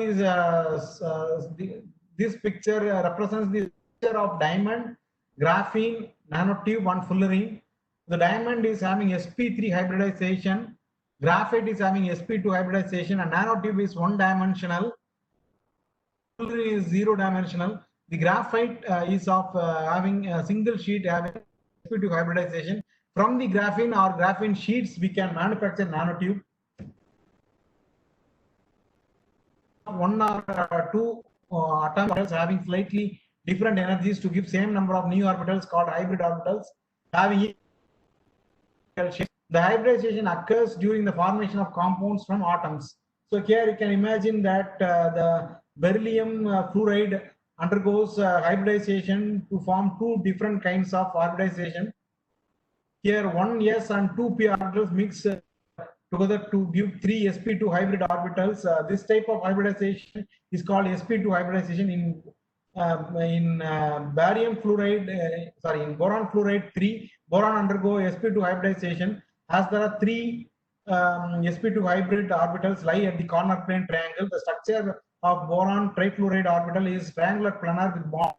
this picture represents the picture of diamond, graphene, nanotube, and fullerene. The diamond is having sp3 hybridization, graphite is having sp2 hybridization, and nanotube is one-dimensional. Fullerene is zero-dimensional. The graphite is of having a single sheet having sp2 hybridization. From the graphene or graphene sheets, we can manufacture nanotube. One or two atoms having slightly different energies to give same number of new orbitals called hybrid orbitals. Having the hybridization occurs during the formation of compounds from atoms. So here you can imagine that the beryllium fluoride undergoes hybridization to form two different kinds of hybridization. Here 1s and 2p orbitals mix together to give 3 sp2 hybrid orbitals. This type of hybridization is called sp2 hybridization in barium fluoride, in boron fluoride 3, boron undergo sp2 hybridization, as there are 3 sp2 hybrid orbitals lie at the corner plane triangle. The structure of boron trifluoride orbital is triangular planar with bond.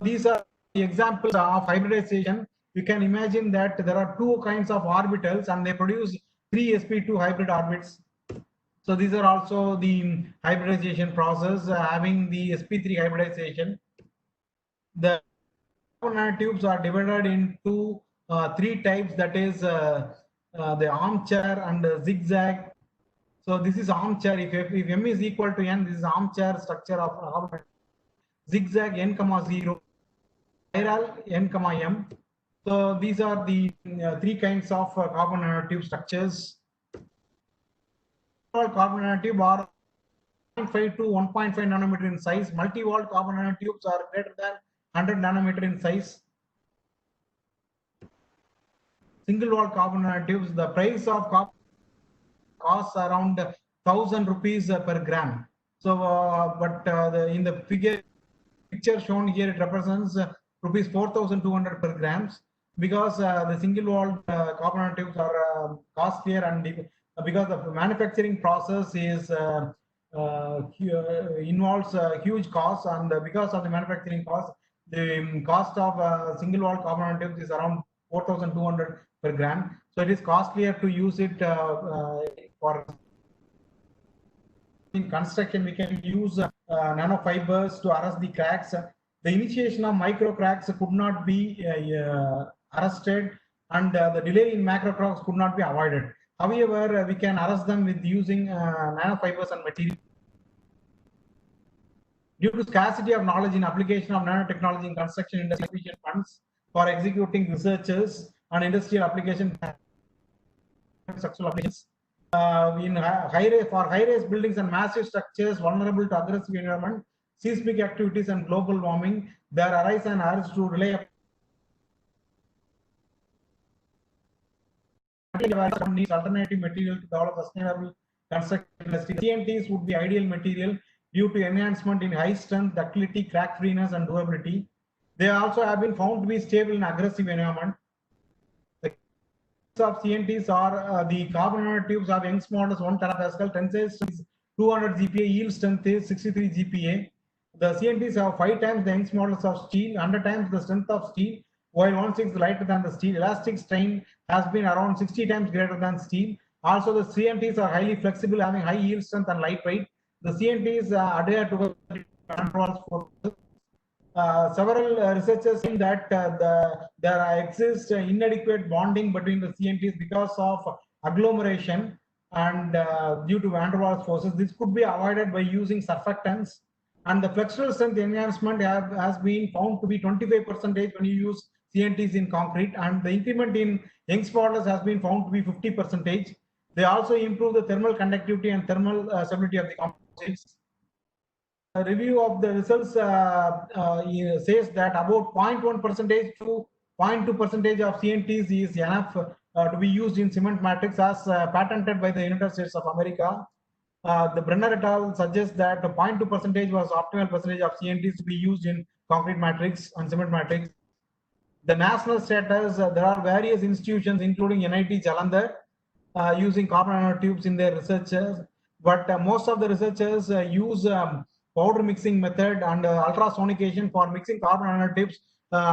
These are the examples of hybridization. You can imagine that there are 2 kinds of orbitals and they produce 3 sp2 hybrid orbits. So these are also the hybridization process having the sp3 hybridization. The carbon nanotubes are divided into 3 types, that is the armchair and zigzag. So this is armchair. If m is equal to n, this is armchair structure of zigzag n comma 0, spiral n comma m. So these are the 3 kinds of carbon nanotube structures. Carbon nanotube are 0.5 to 1.5 nanometer in size. Multi-walled carbon nanotubes are greater than 100 nanometer in size. Single-walled carbon nanotubes, the price of carbon costs around 1,000 rupees per gram. So, in the picture shown here, it represents rupees 4,200 per grams, because the single-walled carbon nanotubes are costlier, and because the manufacturing process is involves huge costs, and because of the manufacturing cost, the cost of single-walled carbon nanotubes is around 4,200 per gram. So it is costlier to use it for in construction. We can use nanofibers to arrest the cracks. The initiation of micro cracks could not be arrested, and the delay in macro cracks could not be avoided. However, we can arrest them with using nanofibers and material. Due to scarcity of knowledge in application of nanotechnology in construction industry, sufficient funds for executing researches on industrial application, structural applications. For high-rise buildings and massive structures vulnerable to aggressive environment, seismic activities, and global warming, there arise an urge to rely upon needs alternative material to develop sustainable construction industry. CNTs would be ideal material due to enhancement in high strength, ductility, crack freeness, and durability. They also have been found to be stable in aggressive environment. The of CNTs are the carbon nanotubes of Young's models 1 terapascal, tensile strength is 200 GPa, yield strength is 63 GPa. The CNTs have 5 times the Young's modulus of steel, 100 times the strength of steel, while 1/6 lighter than the steel. Elastic strain has been around 60 times greater than steel. Also, the CNTs are highly flexible, having high yield strength and lightweight. The CNTs adhere to controls forces. Several researchers think that there exists inadequate bonding between the CNTs because of agglomeration and due to van der Waals forces. This could be avoided by using surfactants. And the flexural strength enhancement has been found to be 25% when you use CNTs in concrete, and the increment in Young's modulus has been found to be 50%. They also improve the thermal conductivity and thermal stability of the composites. A review of the results says that about 0.1% to 0.2% of CNTs is enough to be used in cement matrix, as patented by the United States of America. The Brenner et al. Suggests that 0.2% was optimal percentage of CNTs to be used in concrete matrix and cement matrix. The national status, there are various institutions, including NIT Jalandhar, using carbon nanotubes in their researches, but most of the researchers use powder mixing method and ultrasonication for mixing carbon nanotubes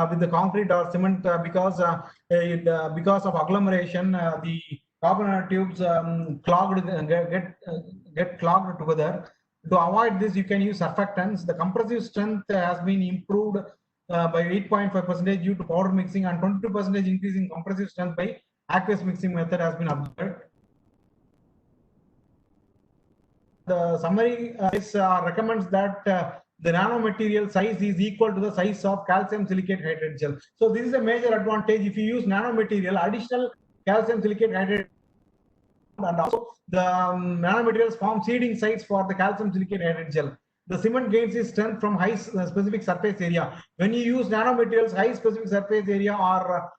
with the concrete or cement because of agglomeration, the carbon nanotubes get clogged together. To avoid this, you can use surfactants. The compressive strength has been improved by 8.5% due to powder mixing, and 22% increase in compressive strength by aqueous mixing method has been observed. The summary recommends that the nanomaterial size is equal to the size of calcium silicate hydrate gel. So this is a major advantage. If you use nanomaterial, additional calcium silicate hydrate and also the nanomaterials form seeding sites for the calcium silicate hydride gel. The cement gains its strength from high specific surface area. When you use nanomaterials, high specific surface area are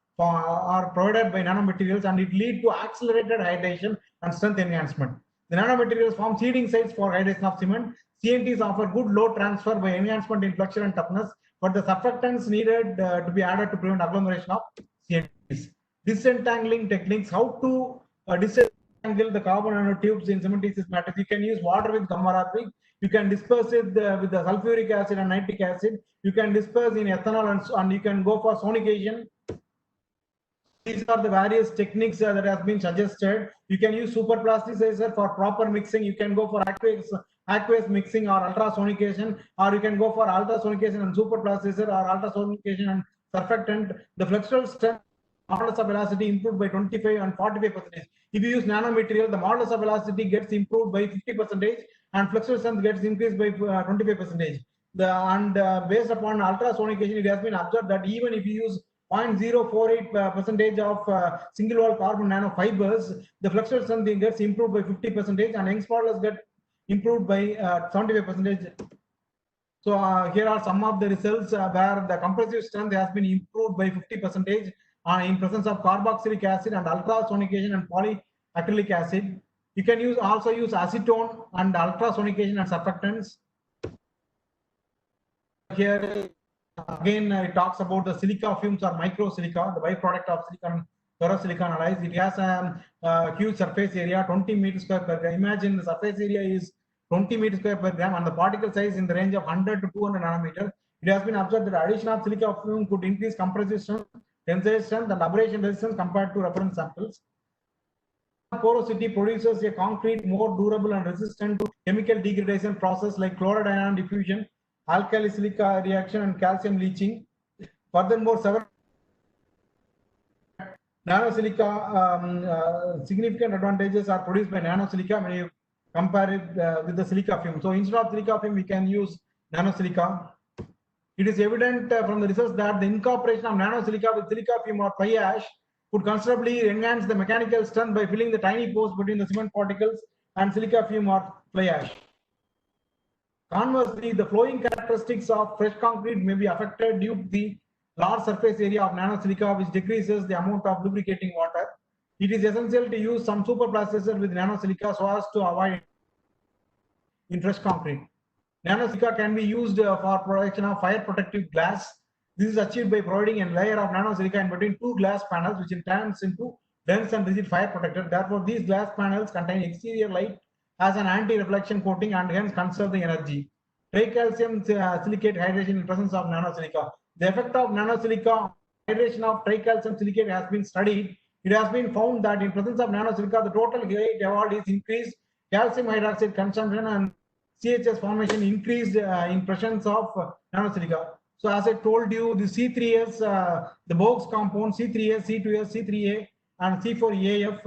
provided by nanomaterials, and it lead to accelerated hydration and strength enhancement. The nanomaterials form seeding sites for hydration of cement. CNTs offer good load transfer by enhancement in flexure and toughness, but the surfactants needed to be added to prevent agglomeration of CNTs. Disentangling techniques: how to disentangle the carbon nanotubes in cementitious matrix. You can use water with gum arabic. You can disperse it with the sulfuric acid and nitric acid. You can disperse in ethanol, and you can go for sonication. These are the various techniques that have been suggested. You can use superplasticizer for proper mixing. You can go for aqueous mixing or ultrasonication, or you can go for ultrasonication and superplasticizer, or ultrasonication and surfactant. The flexural strength, modulus of velocity improved by 25 and 45%. If you use nanomaterial, the modulus of velocity gets improved by 50%, and flexural strength gets increased by 25%. Based upon ultrasonication, it has been observed that even if you use 0.048% of single wall carbon nanofibers, the flexural strength gets improved by 50%, and Young's modulus get improved by 75%. So here are some of the results where the compressive strength has been improved by 50% in presence of carboxylic acid and ultrasonication and polyacrylic acid. You can also use acetone and ultrasonication and surfactants. Here again, it talks about the silica fumes or microsilica, the byproduct of silicon ferrosilicon alloys. It has a huge surface area, 20 meters square per gram. Imagine the surface area is 20 meters square per gram, and the particle size in the range of 100 to 200 nanometers. It has been observed that addition of silica fume could increase compressive strength, tensile strength, and abrasion resistance compared to reference samples. Porosity produces a concrete more durable and resistant to chemical degradation process like chloride ion diffusion, alkali silica reaction, and calcium leaching. Furthermore, several nanosilica significant advantages are produced by nanosilica when you compare it with the silica fume. So instead of silica fume, we can use nanosilica. It is evident from the research that the incorporation of nanosilica with silica fume or fly ash would considerably enhance the mechanical strength by filling the tiny pores between the cement particles and silica fume or fly ash. Conversely, the flowing characteristics of fresh concrete may be affected due to the large surface area of nanosilica, which decreases the amount of lubricating water. It is essential to use some superplasticizer with nanosilica so as to avoid in fresh concrete. Nanosilica can be used for production of fire protective glass. This is achieved by providing a layer of nanosilica in between two glass panels, which in turns into dense and rigid fire protector. Therefore, these glass panels contain exterior light as an anti-reflection coating and hence conserve the energy. Tricalcium silicate hydration in presence of nanosilica. The effect of nanosilica hydration of tricalcium silicate has been studied. It has been found that in presence of nanosilica, the total height evolved is increased, calcium hydroxide consumption and CHS formation increased in presence of nanosilica. So as I told you, the C3S, the Bogues compound C3S, C2S, C3A, and C4AF,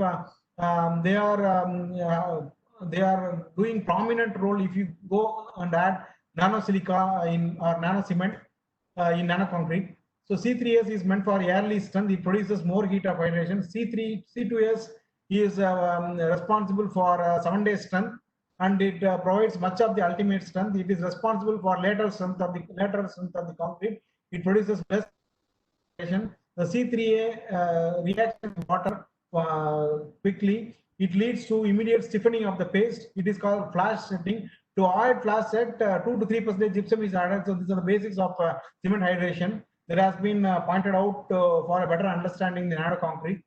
they are doing prominent role if you go and add nanosilica in or nanocement in nanoconcrete. So C3S is meant for airly strength. It produces more heat of hydration. C2S is responsible for 7-day strength, and it provides much of the ultimate strength. It is responsible for lateral strength of the concrete. It produces best hydration. The C3A reacts with water quickly. It leads to immediate stiffening of the paste. It is called flash setting. To avoid flash set, 2 to 3% gypsum is added. So these are the basics of cement hydration that has been pointed out for a better understanding the nanoconcrete.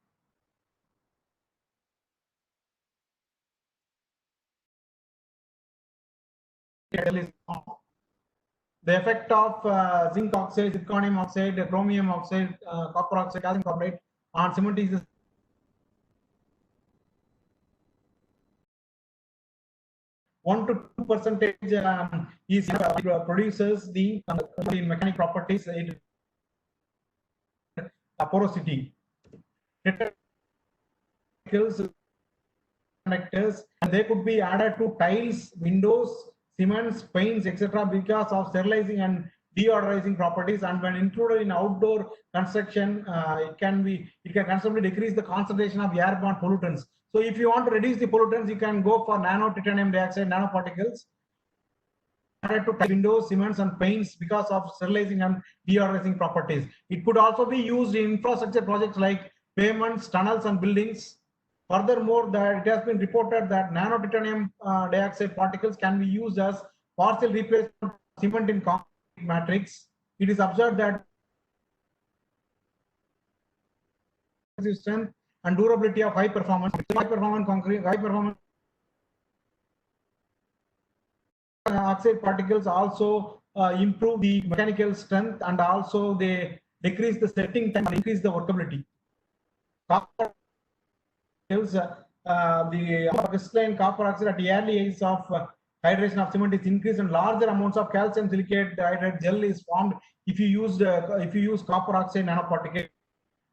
The effect of zinc oxide, zirconium oxide, chromium oxide, copper oxide, calcium carbonate on cement is 1 to 2% is produces the mechanical properties, porosity. Connectors, and they could be added to tiles, windows, cements, paints, etc. because of sterilizing and deodorizing properties, and when included in outdoor construction, it can considerably decrease the concentration of airborne pollutants. So if you want to reduce the pollutants, you can go for nano titanium dioxide nanoparticles added to windows, cements, and paints because of sterilizing and deodorizing properties. It could also be used in infrastructure projects like pavements, tunnels, and buildings. Furthermore, that it has been reported that nano titanium dioxide particles can be used as partial replacement of cement in concrete matrix. It is observed that strength and durability of high performance concrete, high performance oxide particles also improve the mechanical strength, and also they decrease the setting time and increase the workability. The crystalline copper oxide at the early age of hydration of cement is increased, and larger amounts of calcium silicate hydrate gel is formed if you use copper oxide nanoparticle.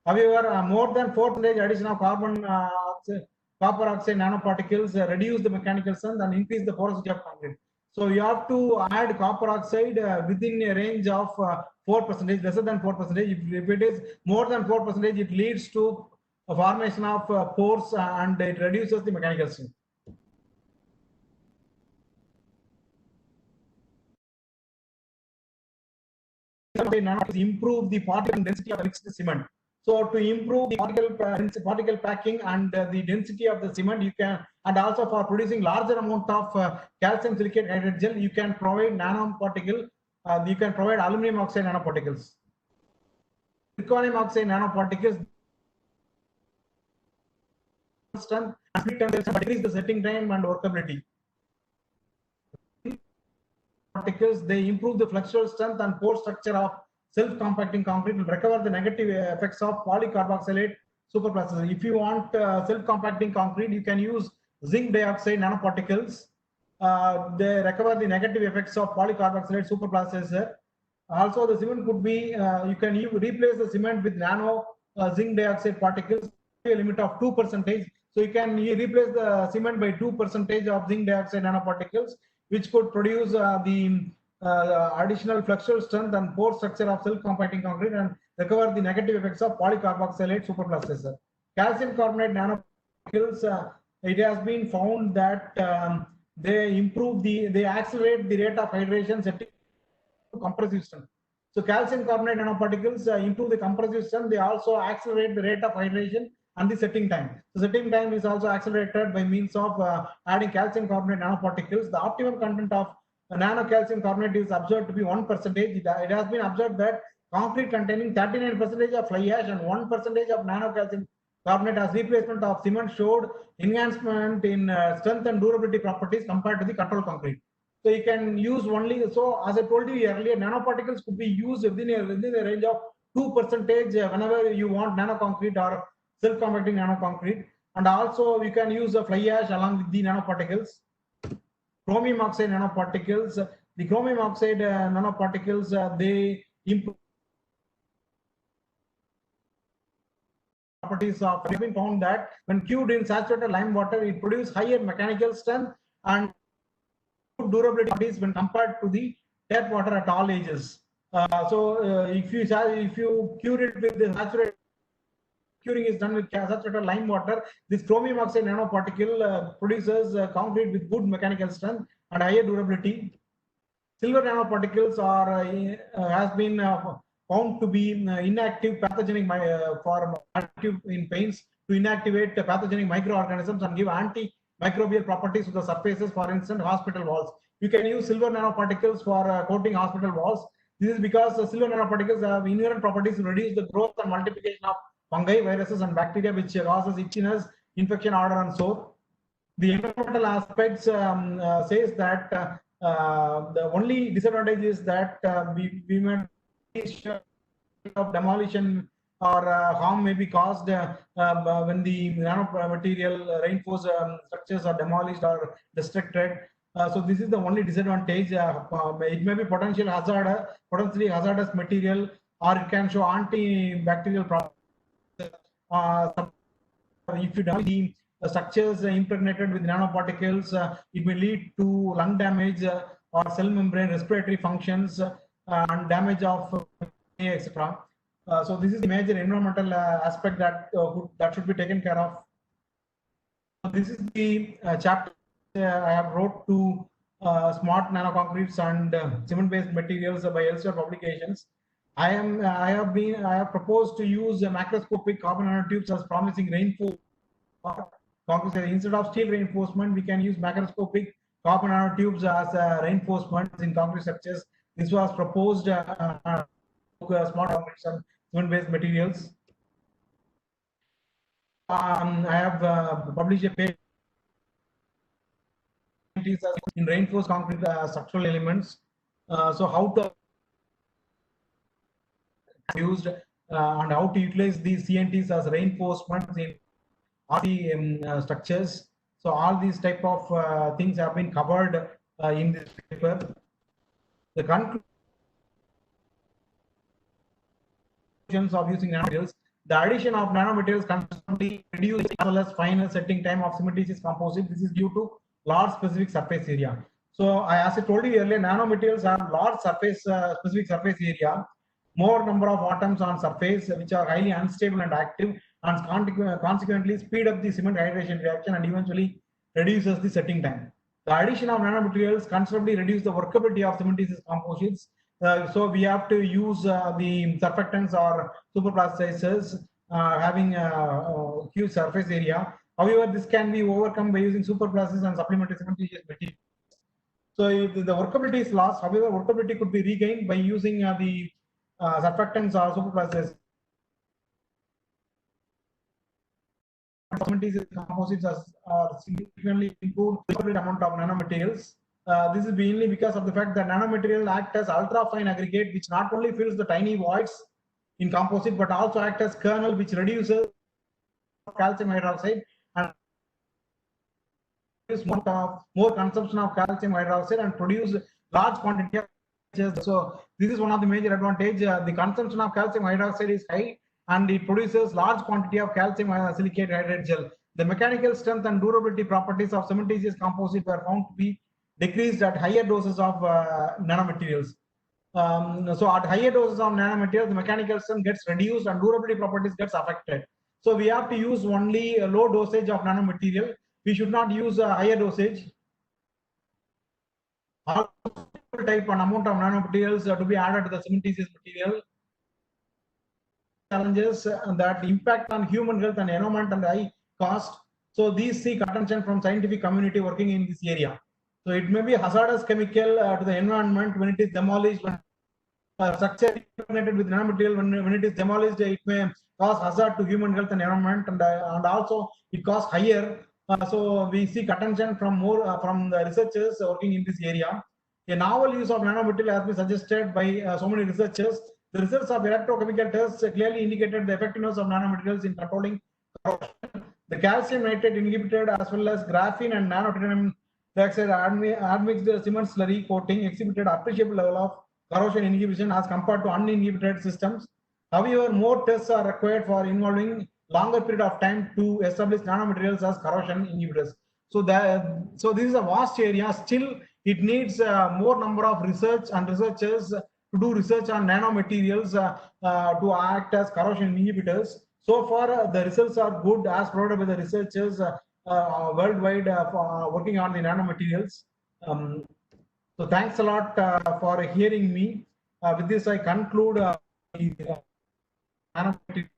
However, more than 4% addition of copper oxide nanoparticles reduce the mechanical strength and increase the porosity of concrete. So you have to add copper oxide within a range of 4%, lesser than 4%. If it is more than 4%, it leads to a formation of pores and it reduces the mechanical strength. Improve the particle density of mixed cement. So to improve the particle packing and the density of the cement, you can, and also for producing larger amount of calcium silicate hydrate gel, you can provide nanoparticle. You can provide aluminum oxide nanoparticles. Zirconium oxide nanoparticles strength and decrease the setting time and workability. Particles, they improve the flexural strength and pore structure of self-compacting concrete and recover the negative effects of polycarboxylate superplasticizer. If you want self-compacting concrete, you can use zinc dioxide nanoparticles. They recover the negative effects of polycarboxylate superplasticizer. Also, the cement could be, you can replace the cement with nano zinc dioxide particles, a limit of 2%. So you can replace the cement by 2% of zinc dioxide nanoparticles, which could produce the additional flexural strength and pore structure of self-compacting concrete and recover the negative effects of polycarboxylate superplasticizer. Calcium carbonate nanoparticles, it has been found that they accelerate the rate of hydration setting to compressive strength. So calcium carbonate nanoparticles improve the compressive strength. They also accelerate the rate of hydration and the setting time. So setting time is also accelerated by means of adding calcium carbonate nanoparticles. The optimum content of nano calcium carbonate is observed to be 1%. It has been observed that concrete containing 39% of fly ash and 1% of nano calcium carbonate as replacement of cement showed enhancement in strength and durability properties compared to the control concrete. So you can use only, so as I told you earlier, nanoparticles could be used within a range of 2% whenever you want nano concrete or self-compacting nano concrete. And also you can use the fly ash along with the nanoparticles. Chromium oxide nanoparticles, the chromium oxide nanoparticles, they improve properties of, it has been found that when cured in saturated lime water, it produces higher mechanical strength and durability properties when compared to the tap water at all ages. If you cure it with the saturated, curing is done with saturated lime water, this chromium oxide nanoparticle produces concrete with good mechanical strength and higher durability. Silver nanoparticles has been found to be inactive pathogenic for active in paints to inactivate pathogenic microorganisms and give antimicrobial properties to the surfaces, for instance, hospital walls. You can use silver nanoparticles for coating hospital walls. This is because the silver nanoparticles have inherent properties to reduce the growth and multiplication of fungi, viruses, and bacteria, which causes itchiness, infection, odor, and sore. The environmental aspects says that the only disadvantage is that we may of demolition or harm may be caused when the nanomaterial reinforced structures are demolished or destructed. So this is the only disadvantage. It may be potentially hazardous material, or it can show antibacterial properties. If you damage the structures impregnated with nanoparticles, it may lead to lung damage or cell membrane respiratory functions. and damage of etc. So this is the major environmental aspect that should be taken care of. This is the chapter I have wrote to smart nanoconcretes and cement-based materials by Elsevier Publications. I have proposed to use macroscopic carbon nanotubes as promising reinforcement. Instead of steel reinforcement, we can use macroscopic carbon nanotubes as reinforcement in concrete structures. This was proposed smart concretes and cement-based materials. I have published a paper in reinforced concrete structural elements. So how to used and how to utilize these CNTs as reinforcements in RC structures. So all these type of things have been covered in this paper. The conclusions of using nanomaterials. The addition of nanomaterials constantly reduces as well as final setting time of cementitious composite. This is due to large specific surface area. So as I told you earlier, nanomaterials have large surface specific surface area, more number of atoms on surface which are highly unstable and active, and consequently speed up the cement hydration reaction and eventually reduces the setting time. The addition of nanomaterials considerably reduces the workability of cementitious composites. So we have to use the surfactants or superplasticizers having a huge surface area. However, this can be overcome by using superplasticists and supplementary cementitious materials. So if the workability is lost, however, workability could be regained by using the surfactants or superplasticists. Cementitious composites are significantly improved the amount of nanomaterials. This is mainly because of the fact that nanomaterials act as ultra-fine aggregate, which not only fills the tiny voids in composite, but also act as kernel, which reduces calcium hydroxide and more consumption of calcium hydroxide and produce large quantity of. So this is one of the major advantage. The consumption of calcium hydroxide is high, and it produces large quantity of calcium silicate hydrate gel. The mechanical strength and durability properties of cementitious composite were found to be decreased at higher doses of nanomaterials. So at higher doses of nanomaterials, the mechanical strength gets reduced and durability properties gets affected. So we have to use only a low dosage of nanomaterial. We should not use a higher dosage. All type and amount of nanomaterials to be added to the cementitious material. Challenges that impact on human health and environment and high cost. So these seek attention from scientific community working in this area. So it may be a hazardous chemical to the environment when it is demolished. When structure impregnated with nanomaterial, when it is demolished, it may cause hazard to human health and environment, and also it costs higher. So we seek attention from from the researchers working in this area. A novel use of nanomaterial has been suggested by so many researchers. The results of electrochemical tests clearly indicated the effectiveness of nanomaterials in controlling corrosion. The calcium nitrate inhibited as well as graphene and nanotitanium dioxide admixed cement slurry coating exhibited appreciable level of corrosion inhibition as compared to uninhibited systems. However, more tests are required for involving longer period of time to establish nanomaterials as corrosion inhibitors. So this is a vast area. Still, it needs more number of research and researchers to do research on nanomaterials to act as corrosion inhibitors. So far, the results are good as provided by the researchers worldwide working on the nanomaterials. So thanks a lot for hearing me. With this, I conclude nanomaterials.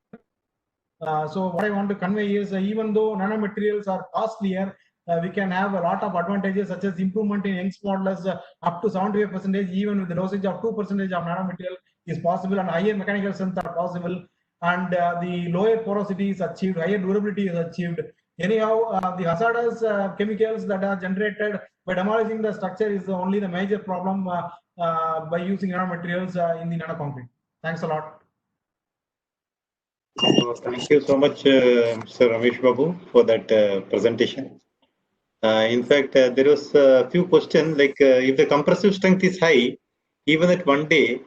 So what I want to convey is even though nanomaterials are costlier, we can have a lot of advantages such as improvement in Young's modulus up to 75%, even with the dosage of 2% of nanomaterial is possible, and higher mechanical strength are possible, and the lower porosity is achieved, higher durability is achieved. Anyhow, the hazardous chemicals that are generated by demolishing the structure is only the major problem by using nanomaterials in the nanoconcrete. Thanks a lot. Thank you so much, Mr. Ramesh Babu, for that presentation. In fact, there was a few questions like if the compressive strength is high, even at 1 day,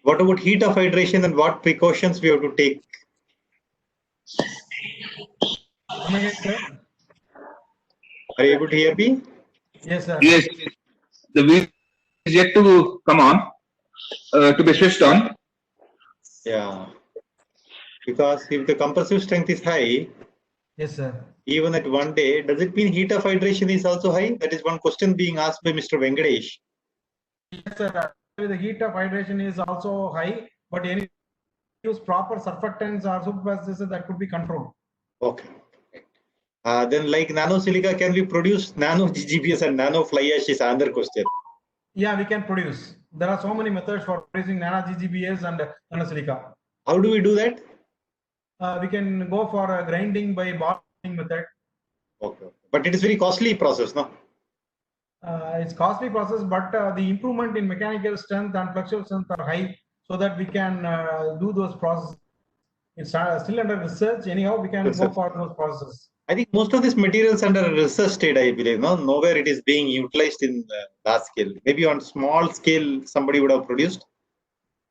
what about heat of hydration and what precautions we have to take? Are you able to hear me? Yes, sir. Yes, the video is yet to come on. to be switched on. Yeah. Because if the compressive strength is high, Yes, sir. even at 1 day, does it mean heat of hydration is also high? That is one question being asked by Mr. Venkatesh. Yes, sir. The heat of hydration is also high, but any use proper surfactants or superbasics that could be controlled. Okay. Then like nano silica, can we produce nano GGBS and nano fly ash is another question. Yeah, we can produce. There are so many methods for producing nano GGBS and nano silica. How do we do that? We can go for grinding by bottling method. Okay. But it is very costly process, no? It's costly process, but the improvement in mechanical strength and flexural strength are high, so that we can do those processes. It's still under research. Anyhow, we can go for those processes. I think most of this materials under research state, I believe, no? Nowhere it is being utilized in large scale. Maybe on small scale, somebody would have produced.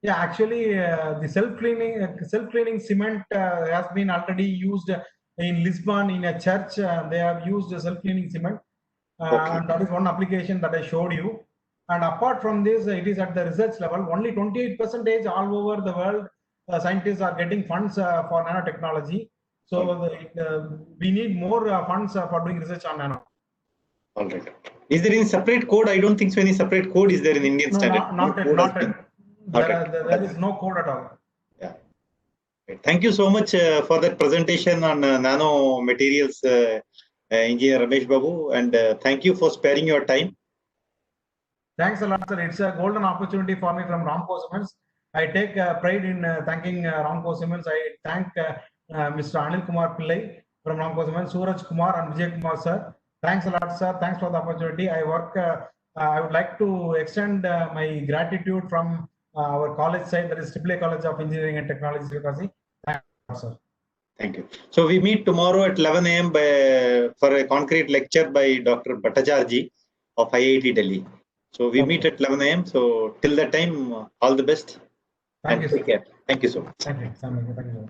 Yeah, actually, the self-cleaning cement has been already used in Lisbon in a church. They have used self-cleaning cement, and that is one application that I showed you. And apart from this, it is at the research level. Only 28% all over the world scientists are getting funds for nanotechnology. So we need more funds for doing research on nano. All right. Is there any separate code? I don't think so. Any separate code is there in Indian No, standard? not yet. There is no code at all. Yeah. Thank you so much for that presentation on nano materials, Engineer Ramesh Babu, and thank you for sparing your time. Thanks a lot, sir. It's a golden opportunity for me from Ramco Cements. I take pride in thanking Ramco Cements. I thank Mr. Anil Kumar Pillai from Ramco Cements, Suraj Kumar and Vijay Kumar, sir. Thanks a lot, sir. Thanks for the opportunity. I would like to extend my gratitude from our college side, that is AAA College of Engineering and Technology, Sivakasi. Thank you, sir. Thank you. So we meet tomorrow at 11 a.m. for a concrete lecture by Dr. Bhattacharjee of IIT Delhi. So we meet at 11 a.m. So till that time, all the best. Thank you, Take care. Thank you so much. Thank you. Thank you.